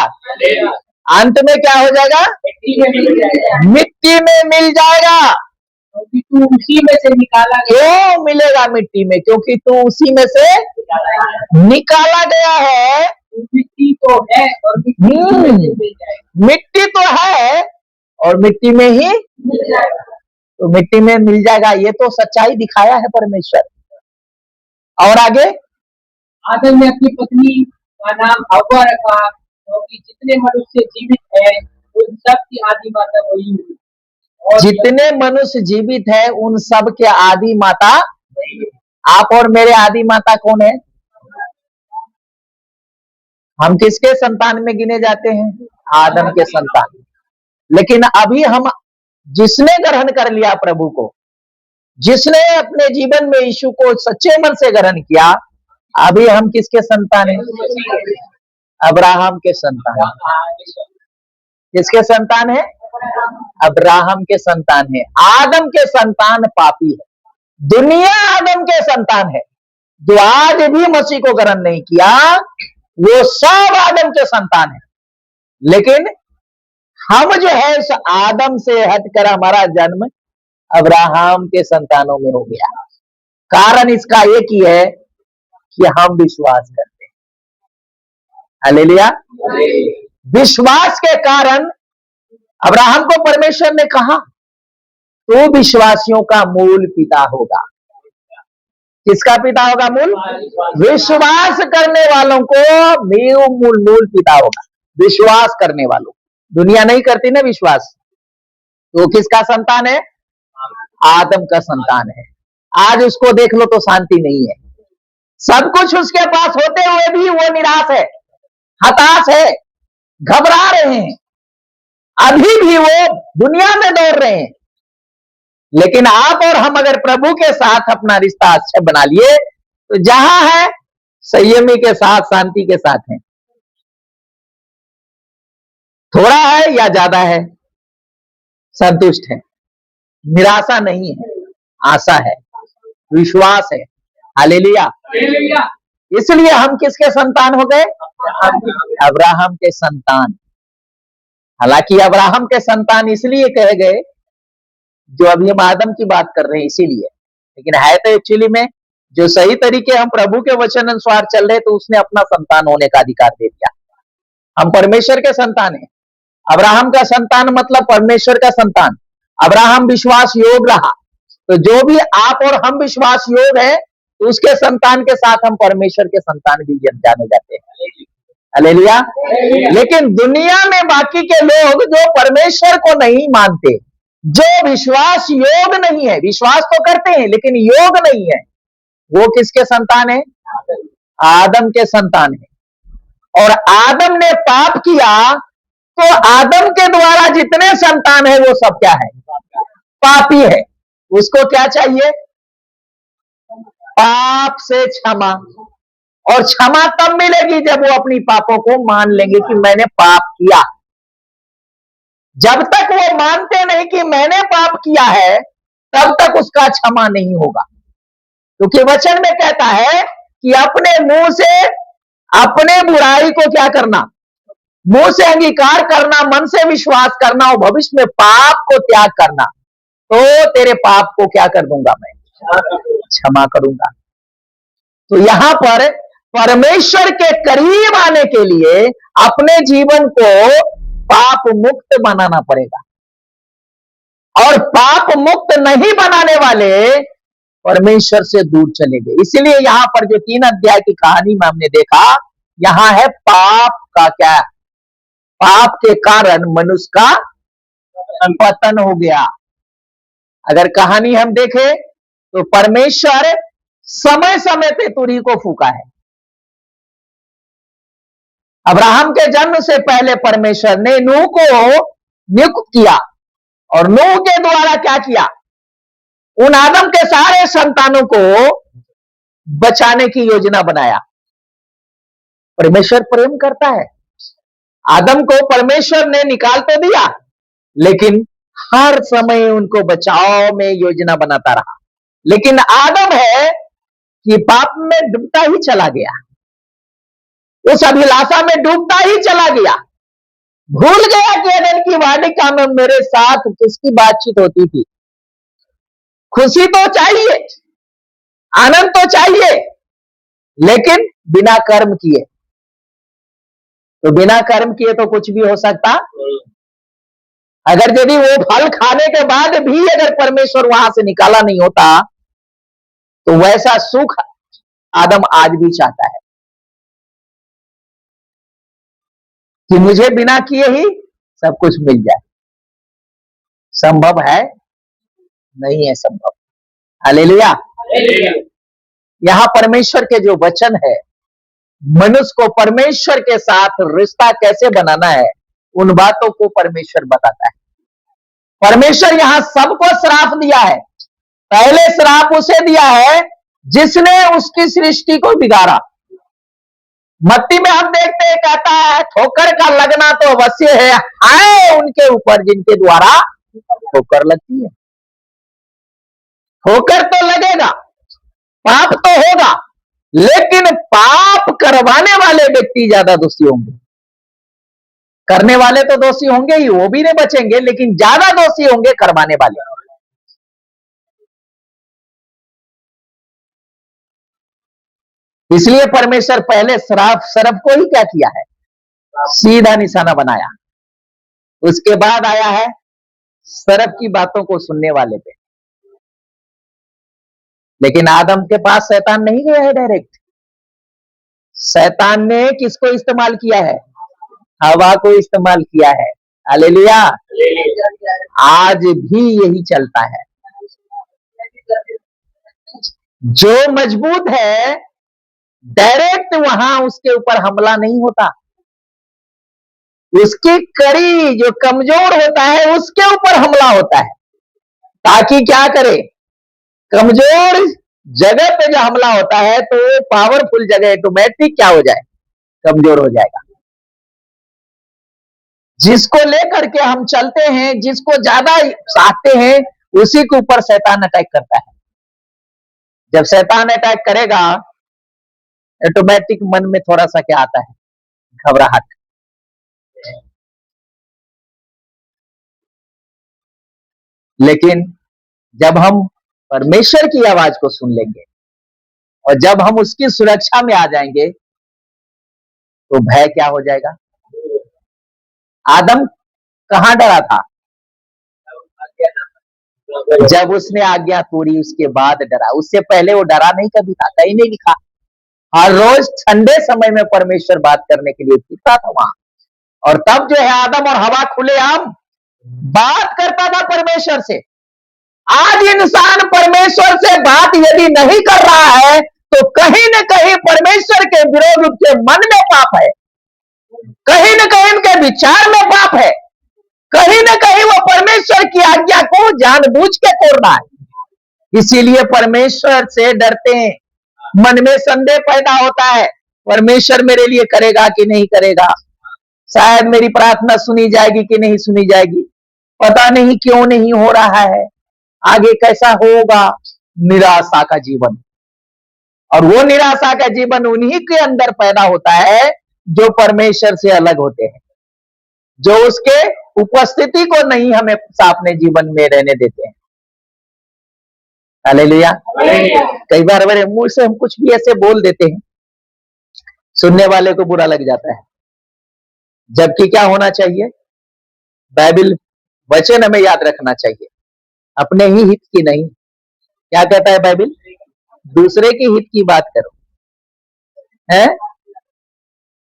अंत में क्या हो जाएगा?
मिट्टी में मिल जाएगा,
मिट्टी में मिल जाएगा।
क्योंकि तू उसी में से निकाला गया।
क्यों मिलेगा मिट्टी में? क्योंकि तू उसी में से निकाला गया है।
मिट्टी तो है और मिट्टी में से मिल जाएगा।
मिट्टी तो है और मिट्टी में ही,
मिल जाएगा।
तो मिट्टी में मिल जाएगा। ये तो सच्चाई दिखाया है परमेश्वर। और आगे,
आदम ने अपनी पत्नी का नाम हव्वा रखा, क्योंकि जितने मनुष्य जीवित हैं उन सब की आदि माता वही हुई। और
जितने मनुष्य जीवित है उन सब के आदि माता, आप और मेरे आदि माता कौन है? हम किसके संतान में गिने जाते हैं? आदम के संतान। लेकिन अभी हम, जिसने ग्रहण कर लिया प्रभु को, जिसने अपने जीवन में यीशु को सच्चे मन से ग्रहण किया, अभी हम किसके संतान हैं? अब्राहम के संतान। किसके संतान है? अब्राहम के संतान है। आदम के संतान पापी है। दुनिया आदम के संतान है। जो आज भी मसीह को ग्रहण नहीं किया, वो सब आदम के संतान है। लेकिन हम जो है उस आदम से हटकर हमारा जन्म अब्राहम के संतानों में हो गया। कारण इसका एक ही है कि हम विश्वास करते हैं। हालेलुया। विश्वास के कारण अब्राहम को परमेश्वर ने कहा, तो विश्वासियों का मूल पिता होगा। किसका पिता होगा? मूल। विश्वास करने वालों को मूल पिता होगा। विश्वास करने वालों, दुनिया नहीं करती ना विश्वास, तो किसका संतान है? आदम का संतान है। आज उसको देख लो तो शांति नहीं है। सब कुछ उसके पास होते हुए भी वो निराश है, हताश है, घबरा रहे हैं। अभी भी वो दुनिया में दौड़ रहे हैं। लेकिन आप और हम अगर प्रभु के साथ अपना रिश्ता अच्छा बना लिए, तो जहां है संयमी के साथ, शांति के साथ है। थोड़ा है या ज्यादा है, संतुष्ट है, निराशा नहीं है, आशा है, विश्वास है। हालेलुया। इसलिए हम किसके संतान हो गए? अब्राहम के संतान। हालांकि अब्राहम के संतान इसलिए कहे गए, जो अभी हम आदम की बात कर रहे हैं इसीलिए, लेकिन है तो एक्चुअली में जो सही तरीके हम प्रभु के वचन अनुसार चल रहे, तो उसने अपना संतान होने का अधिकार दे दिया। हम परमेश्वर के संतान हैं। अब्राहम का संतान मतलब परमेश्वर का संतान। अब्राहम विश्वास योग रहा, तो जो भी आप और हम विश्वास योग है, तो उसके संतान के साथ हम परमेश्वर के संतान भी जाने जाते हैं। हालेलुया। लेकिन दुनिया में बाकी के लोग जो परमेश्वर को नहीं मानते, जो विश्वास योग नहीं है, विश्वास तो करते हैं लेकिन योग नहीं है, वो किसके संतान है? आदम के संतान है। और आदम ने पाप किया, तो आदम के द्वारा जितने संतान है वो सब क्या है? पापी है। उसको क्या चाहिए? पाप से क्षमा। और क्षमा तब मिलेगी जब वो अपनी पापों को मान लेंगे कि मैंने पाप किया। जब तक वो मानते नहीं कि मैंने पाप किया है, तब तक उसका क्षमा नहीं होगा। क्योंकि वचन में कहता है कि अपने मुंह से अपने बुराई को क्या करना? मुंह से अंगीकार करना, मन से विश्वास करना और भविष्य में पाप को त्याग करना, तो तेरे पाप को क्या कर दूंगा? मैं क्षमा करूंगा। तो यहां पर परमेश्वर के करीब आने के लिए अपने जीवन को पाप मुक्त बनाना पड़ेगा। और पाप मुक्त नहीं बनाने वाले परमेश्वर से दूर चले गए। इसीलिए यहां पर जो 3 अध्याय की कहानी में हमने देखा, यहां है पाप का क्या? पाप के कारण मनुष्य का पतन हो गया। अगर कहानी हम देखें तो परमेश्वर समय समय पे तुरही को फूका है। अब्राहम के जन्म से पहले परमेश्वर ने नूह को नियुक्त किया और नूह के द्वारा क्या किया, उन आदम के सारे संतानों को बचाने की योजना बनाया। परमेश्वर प्रेम करता है। आदम को परमेश्वर ने निकाल तो दिया, लेकिन हर समय उनको बचाव में योजना बनाता रहा। लेकिन आदम है कि पाप में डूबता ही चला गया, उस अभिलाषा में डूबता ही चला गया, भूल गया कि एडेन की वाटिका में मेरे साथ किसकी बातचीत होती थी। खुशी तो चाहिए, आनंद तो चाहिए, लेकिन बिना कर्म किए। तो बिना कर्म किए तो कुछ भी हो सकता। अगर यदि वो फल खाने के बाद भी अगर परमेश्वर वहां से निकाला नहीं होता, तो वैसा सुख आदम आज भी चाहता है कि मुझे बिना किए ही सब कुछ मिल जाए। संभव है? नहीं है संभव। हालेलुया। यहां परमेश्वर के जो वचन है, मनुष्य को परमेश्वर के साथ रिश्ता कैसे बनाना है, उन बातों को परमेश्वर बताता है। परमेश्वर यहां सबको श्राप दिया है। पहले श्राप उसे दिया है जिसने उसकी सृष्टि को बिगाड़ा। मत्ती में हम देखते हैं, कहता है ठोकर का लगना तो अवश्य है, हाय उनके ऊपर जिनके द्वारा ठोकर लगती है। ठोकर तो लगेगा, पाप तो होगा, लेकिन पाप करवाने वाले व्यक्ति ज्यादा दोषी होंगे। करने वाले तो दोषी होंगे ही, वो भी नहीं बचेंगे, लेकिन ज्यादा दोषी होंगे करवाने वाले। इसलिए परमेश्वर पहले सर्प को ही क्या किया है, सीधा निशाना बनाया। उसके बाद आया है सर्प की बातों को सुनने वाले पे। लेकिन आदम के पास शैतान नहीं गया है डायरेक्ट। शैतान ने किसको इस्तेमाल किया है, हवा को इस्तेमाल किया है। हालेलुया। आज भी यही चलता है। जो मजबूत है डायरेक्ट वहां उसके ऊपर हमला नहीं होता, उसकी कड़ी जो कमजोर होता है उसके ऊपर हमला होता है, ताकि क्या करे, कमजोर जगह पे जो हमला होता है तो पावरफुल जगह ऑटोमेटिक क्या हो जाए, कमजोर हो जाएगा। जिसको लेकर के हम चलते हैं, जिसको ज्यादा चाहते हैं, उसी के ऊपर शैतान अटैक करता है। जब शैतान अटैक करेगा, ऑटोमेटिक मन में थोड़ा सा क्या आता है, घबराहट। लेकिन जब हम परमेश्वर की आवाज को सुन लेंगे और जब हम उसकी सुरक्षा में आ जाएंगे, तो भय क्या हो जाएगा। आदम कहां डरा था, जब उसने आज्ञा तोड़ी उसके बाद डरा। उससे पहले वो डरा नहीं कभी था, कहीं नहीं लिखा। हर रोज ठंडे समय में परमेश्वर बात करने के लिए फिरता था वहां, और तब जो है आदम और हवा खुलेआम बात करता था परमेश्वर से। आज इंसान परमेश्वर से बात यदि नहीं कर रहा है, तो कहीं न कहीं परमेश्वर के विरोध उसके मन में पाप है, कहीं न कहीं उनके विचार में पाप है, कहीं न कहीं वो परमेश्वर की आज्ञा को जानबूझ के तोड़ रहा है। इसीलिए परमेश्वर से डरते हैं, मन में संदेह पैदा होता है, परमेश्वर मेरे लिए करेगा कि नहीं करेगा, शायद मेरी प्रार्थना सुनी जाएगी कि नहीं सुनी जाएगी, पता नहीं क्यों नहीं हो रहा है, आगे कैसा होगा। निराशा का जीवन, और वो निराशा का जीवन उन्हीं के अंदर पैदा होता है जो परमेश्वर से अलग होते हैं, जो उसके उपस्थिति को नहीं हमें अपने जीवन में रहने देते हैं। हालेलुया। कई बार हमारे मुंह से हम कुछ भी ऐसे बोल देते हैं, सुनने वाले को बुरा लग जाता है। जबकि क्या होना चाहिए, बाइबल वचन हमें याद रखना चाहिए, अपने ही हित की नहीं। क्या कहता है बाइबल, दूसरे के हित की बात करो, है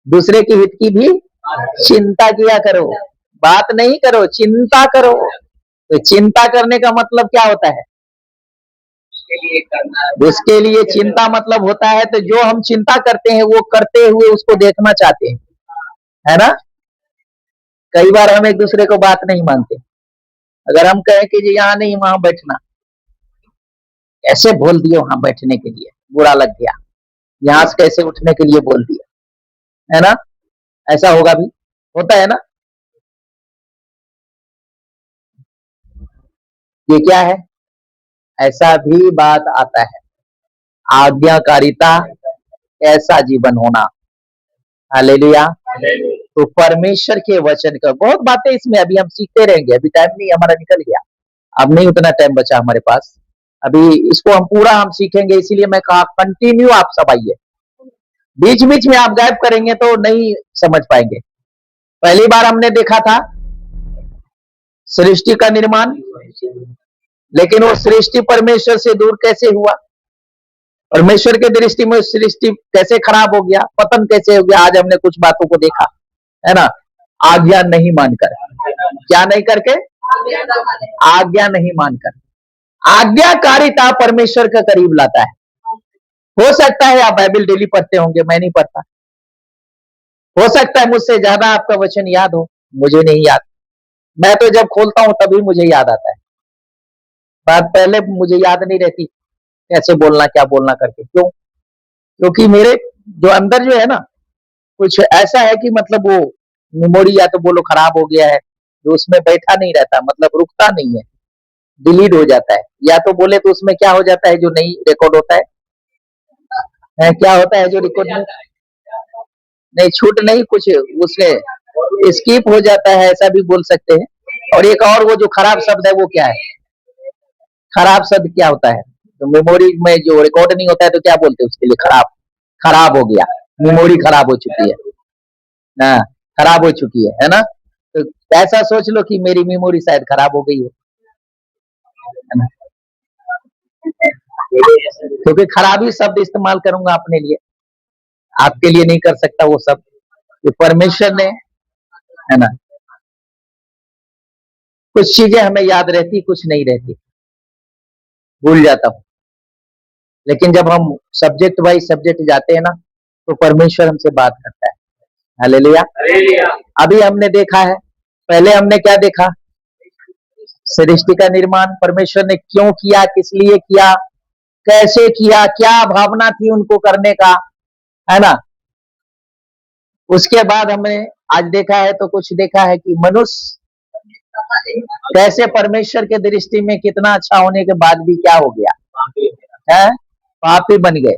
दूसरे के हित की भी चिंता किया करो, बात नहीं करो, चिंता करो। तो चिंता करने का मतलब क्या होता है,
उसके लिए करना।
उसके लिए चिंता मतलब होता है तो जो हम चिंता करते हैं वो करते हुए उसको देखना चाहते हैं, है ना। कई बार हम एक दूसरे को बात नहीं मानते। अगर हम कहें कि जी यहाँ नहीं वहां बैठना, ऐसे बोल दिए वहां बैठने के लिए, बुरा लग गया, यहाँ से कैसे उठने के लिए बोल दिया, है ना। ऐसा होगा भी, होता है ना। ये क्या है, ऐसा भी बात आता है। आज्ञाकारिता ऐसा जीवन होना, हालेलुया। तो परमेश्वर के वचन का बहुत बातें इसमें अभी हम सीखते रहेंगे, अभी टाइम नहीं, हमारा निकल गया, अब नहीं उतना टाइम बचा हमारे पास। अभी इसको हम पूरा हम सीखेंगे, इसीलिए मैं कहा कंटिन्यू आप सब आइए। बीच बीच में आप गायब करेंगे तो नहीं समझ पाएंगे। पहली बार हमने देखा था सृष्टि का निर्माण, लेकिन वो सृष्टि परमेश्वर से दूर कैसे हुआ, परमेश्वर के दृष्टि में सृष्टि कैसे खराब हो गया, पतन कैसे हो गया। आज हमने कुछ बातों को देखा, है ना। आज्ञा नहीं मानकर, क्या नहीं करके, आज्ञा नहीं मानकर। आज्ञाकारिता परमेश्वर के करीब लाता है। हो सकता है आप बाइबल डेली पढ़ते होंगे, मैं नहीं पढ़ता। हो सकता है मुझसे ज्यादा आपका वचन याद हो, मुझे नहीं याद। मैं तो जब खोलता हूं तभी मुझे याद आता है, बात पहले मुझे याद नहीं रहती कैसे बोलना क्या बोलना करके। क्यों? क्योंकि मेरे जो अंदर जो है ना, कुछ ऐसा है कि मतलब वो मेमोरी या तो बोलो खराब हो गया है, जो उसमें बैठा नहीं रहता, मतलब रुकता नहीं है, डिलीट हो जाता है। या तो बोले तो उसमें क्या हो जाता है, जो नहीं रिकॉर्ड होता है क्या होता है जो रिकॉर्ड नहीं, छूट नहीं, कुछ उसमें स्किप हो जाता है, ऐसा भी बोल सकते हैं। और एक और वो जो खराब शब्द है वो क्या है, खराब शब्द क्या होता है, तो मेमोरी में जो रिकॉर्ड नहीं होता है तो क्या बोलते हैं उसके लिए, खराब, खराब हो गया, मेमोरी खराब हो चुकी है ना, खराब हो चुकी है ना। तो ऐसा सोच लो कि मेरी मेमोरी शायद खराब हो गई है ना, क्योंकि खराब ही शब्द इस्तेमाल करूंगा अपने लिए, आपके लिए नहीं कर सकता वो सब, जो परमेश्वर ने, है ना। कुछ चीजें हमें याद रहती, कुछ नहीं रहती, भूल जाता हूं। लेकिन जब हम सब्जेक्ट वाइज सब्जेक्ट जाते हैं ना, तो परमेश्वर हमसे बात करता है, हालेलुया। अभी हमने देखा है, पहले हमने क्या देखा, सृष्टि का निर्माण परमेश्वर ने क्यों किया, किस लिए किया, कैसे किया, क्या भावना थी उनको करने का, है ना। उसके बाद हमने आज देखा है, तो कुछ देखा है कि मनुष्य कैसे परमेश्वर के दृष्टि में कितना अच्छा होने के बाद भी क्या हो गया है, पापी बन गए।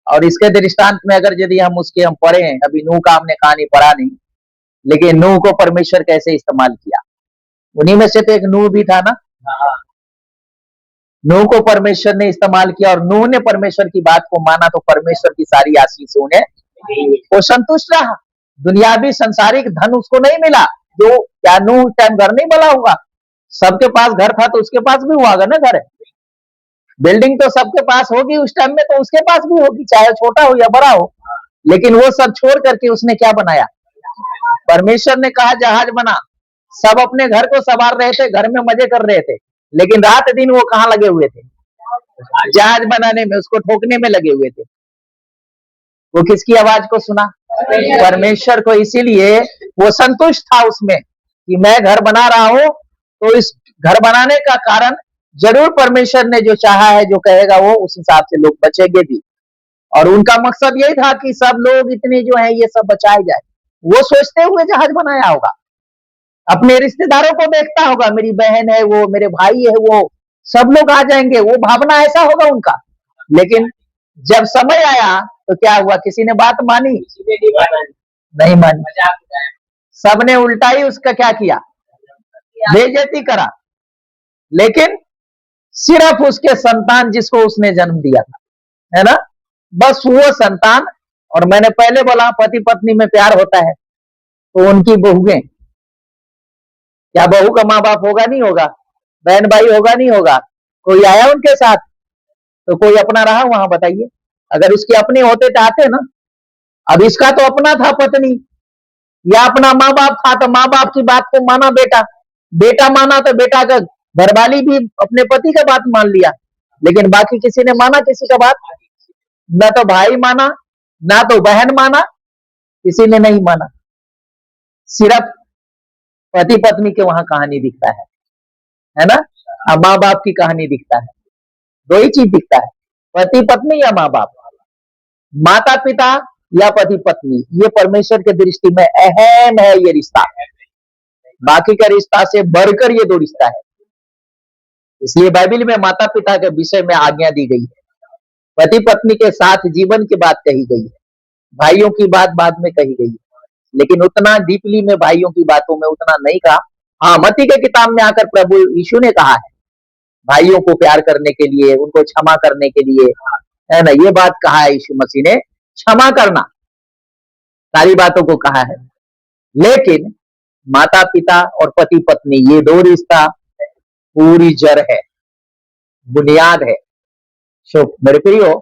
और इसके दृष्टांत में अगर यदि हम उसके हम पढ़े, अभी नूह का हमने कहानी पढ़ा नहीं, लेकिन नूह को परमेश्वर कैसे इस्तेमाल किया, उन्हीं में से तो एक नूह भी था ना। नूह को परमेश्वर ने इस्तेमाल किया, और नूह ने परमेश्वर की बात को माना, तो परमेश्वर की सारी आशीष उन्हें, वो संतुष्ट रहा। दुनियावी संसारिक धन उसको नहीं मिला, जो क्या नूह टाइम घर नहीं बना होगा, सबके पास घर था तो उसके पास भी हुआ ना घर, बिल्डिंग तो सबके पास होगी उस टाइम में, तो उसके पास भी होगी, चाहे छोटा हो या बड़ा हो। लेकिन वो सब छोड़ करके उसने क्या बनाया, परमेश्वर ने कहा जहाज बना, सब अपने घर को संवार रहे थे, घर में मजे कर रहे थे, लेकिन रात दिन वो कहाँ लगे हुए थे, जहाज बनाने में, उसको ठोकने में लगे हुए थे। वो किसकी आवाज को सुना, परमेश्वर को। इसीलिए वो संतुष्ट था उसमें कि मैं घर बना रहा हूं, तो इस घर बनाने का कारण जरूर परमेश्वर ने जो चाहा है, जो कहेगा वो उस हिसाब से लोग बचेंगे भी। और उनका मकसद यही था कि सब लोग इतने जो है ये सब बचाए जाए। वो सोचते हुए जहाज बनाया होगा, अपने रिश्तेदारों को देखता होगा, मेरी बहन है वो, मेरे भाई है वो, सब लोग आ जाएंगे, वो भावना ऐसा होगा उनका। लेकिन जब समय आया तो क्या हुआ, किसी ने बात मानी, नहीं मानी, सबने उल्टा ही उसका क्या किया, बेइज्जती करा। लेकिन सिर्फ उसके संतान जिसको उसने जन्म दिया था, है ना, बस वो संतान। और मैंने पहले बोला पति पत्नी में प्यार होता है, तो उनकी बहुएं, क्या बहू का माँ बाप होगा नहीं होगा, बहन भाई होगा नहीं होगा, कोई आया उनके साथ, तो कोई अपना रहा वहां, बताइए। अगर उसके अपने होते तो आते ना। अब इसका तो अपना था पत्नी, या अपना माँ बाप था, तो माँ बाप की बात को माना बेटा, बेटा माना तो बेटा का घरवाली भी अपने पति का बात मान लिया, लेकिन बाकी किसी ने माना किसी का बात? ना तो भाई माना, ना तो बहन माना, किसी ने नहीं माना। सिर्फ पति पत्नी के वहां कहानी दिखता है ना? अब माँ बाप की कहानी दिखता है। दो ही चीज दिखता है, पति पत्नी या माँ बाप, माता पिता या पति पत्नी। ये परमेश्वर के दृष्टि में अहम है ये रिश्ता। बाकी का रिश्ता से बढ़कर ये दो रिश्ता है। इसलिए बाइबल में माता पिता के विषय में आज्ञा दी गई है, पति पत्नी के साथ जीवन की बात कही गई है, भाइयों की बात बाद में कही गई है, लेकिन उतना डीपली में भाइयों की बातों में उतना नहीं कहा। हाँ, मत्ती के किताब में आकर प्रभु यीशु ने कहा है भाइयों को प्यार करने के लिए, उनको क्षमा करने के लिए, है ना? ये बात कहा है यीशु मसीह ने, क्षमा करना, सारी बातों को कहा है। लेकिन माता पिता और पति पत्नी ये दो रिश्ता पूरी जड़ है, बुनियाद है। सो मेरे प्रियो,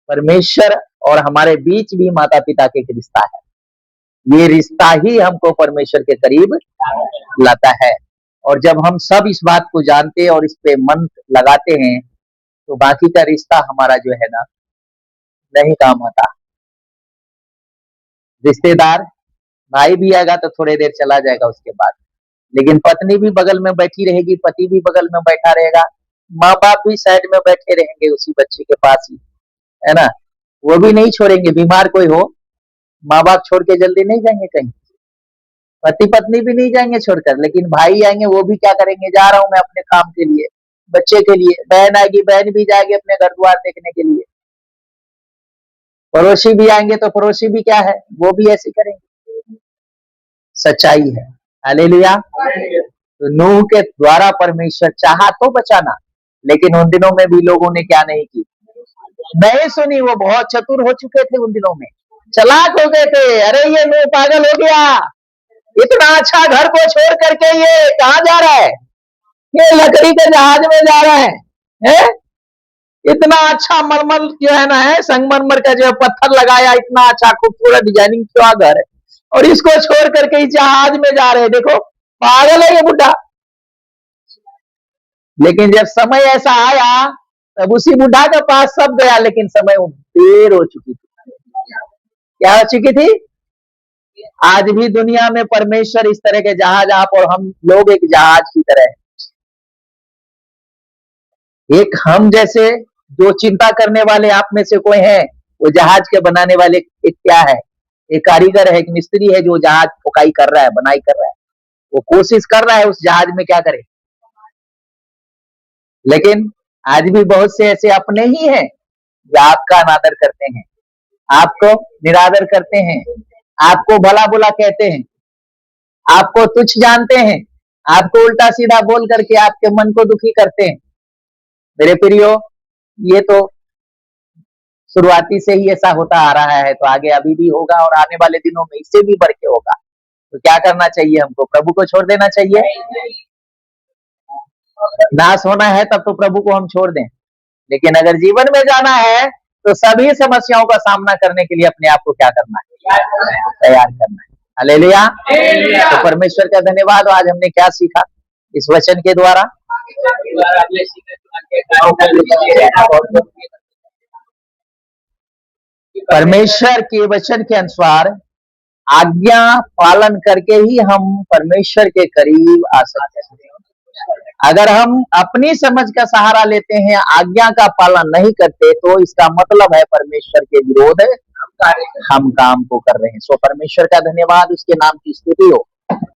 परमेश्वर और हमारे बीच भी माता पिता के एक रिश्ता है। ये रिश्ता ही हमको परमेश्वर के करीब लाता है। और जब हम सब इस बात को जानते और इस पे मन लगाते हैं तो बाकी का रिश्ता हमारा जो है ना नहीं काम आता। रिश्तेदार, भाई भी आएगा तो थोड़ी देर चला जाएगा उसके बाद, लेकिन पत्नी भी बगल में बैठी रहेगी, पति भी बगल में बैठा रहेगा, माँ बाप भी साइड में बैठे रहेंगे उसी बच्चे के पास ही, है ना? वो भी नहीं छोड़ेंगे। बीमार कोई हो, माँ बाप छोड़ के जल्दी नहीं जाएंगे कहीं, पति पत्नी भी नहीं जाएंगे छोड़कर, लेकिन भाई आएंगे, वो भी क्या करेंगे, जा रहा हूं मैं अपने काम के लिए, बच्चे के लिए। बहन आएगी, बहन भी जाएगी अपने घर द्वार देखने के लिए। पड़ोसी भी आएंगे तो पड़ोसी भी क्या है, वो भी ऐसे करेंगे। सच्चाई है। हालेलुया। तो नूह के द्वारा परमेश्वर चाहा तो बचाना, लेकिन उन दिनों में भी लोगों ने क्या नहीं की, नहीं सुनी। वो बहुत चतुर हो चुके थे उन दिनों में, चालाक हो गए थे। अरे ये नूह पागल हो गया, इतना अच्छा घर को छोड़ करके ये कहाँ जा रहा है, ये लकड़ी के जहाज में जा रहा है? इतना अच्छा मरमर जो है ना, है संगमरमर का जो पत्थर लगाया, इतना अच्छा खूबसूरत डिजाइनिंग किया घर है, और इसको छोड़ करके इस जहाज में जा रहे हैं। देखो पागल है ये बुढ़ा। लेकिन जब समय ऐसा आया तब उसी बुढ़ा के पास सब गया, लेकिन समय देर हो चुकी थी। क्या हो चुकी थी? आज भी दुनिया में परमेश्वर इस तरह के जहाज, आप और हम लोग एक जहाज की तरह है। एक हम जैसे जो चिंता करने वाले आप में से कोई है, वो जहाज के बनाने वाले एक क्या है, एक कारीगर है, एक मिस्त्री है जो जहाज ठोकाई कर रहा है, बनाई कर रहा है। वो कोशिश कर रहा है उस जहाज में क्या करे। लेकिन आज भी बहुत से ऐसे अपने ही हैं जो आपका अनादर करते हैं, आपको निरादर करते हैं, आपको भला बुला कहते हैं, आपको तुच्छ जानते हैं, आपको उल्टा सीधा बोल करके आपके मन को दुखी करते हैं। मेरे प्रियो, ये तो शुरुआती से ही ऐसा होता आ रहा है, तो आगे अभी भी होगा और आने वाले दिनों में इससे भी बढ़ के होगा। तो क्या करना चाहिए हमको? प्रभु को छोड़ देना चाहिए? नाश होना है तब तो प्रभु को हम छोड़ दें, लेकिन अगर जीवन में जाना है तो सभी समस्याओं का सामना करने के लिए अपने आप को क्या करना है? तैयार करना है। हालेलुया। तो परमेश्वर का धन्यवाद। आज हमने क्या सीखा इस वचन के द्वारा? परमेश्वर के वचन के अनुसार आज्ञा पालन करके ही हम परमेश्वर के करीब आ सकते हैं। अगर हम अपनी समझ का सहारा लेते हैं, आज्ञा का पालन नहीं करते, तो इसका मतलब है परमेश्वर के विरोध हम काम को कर रहे हैं। सो परमेश्वर का धन्यवाद, उसके नाम की स्तुति हो।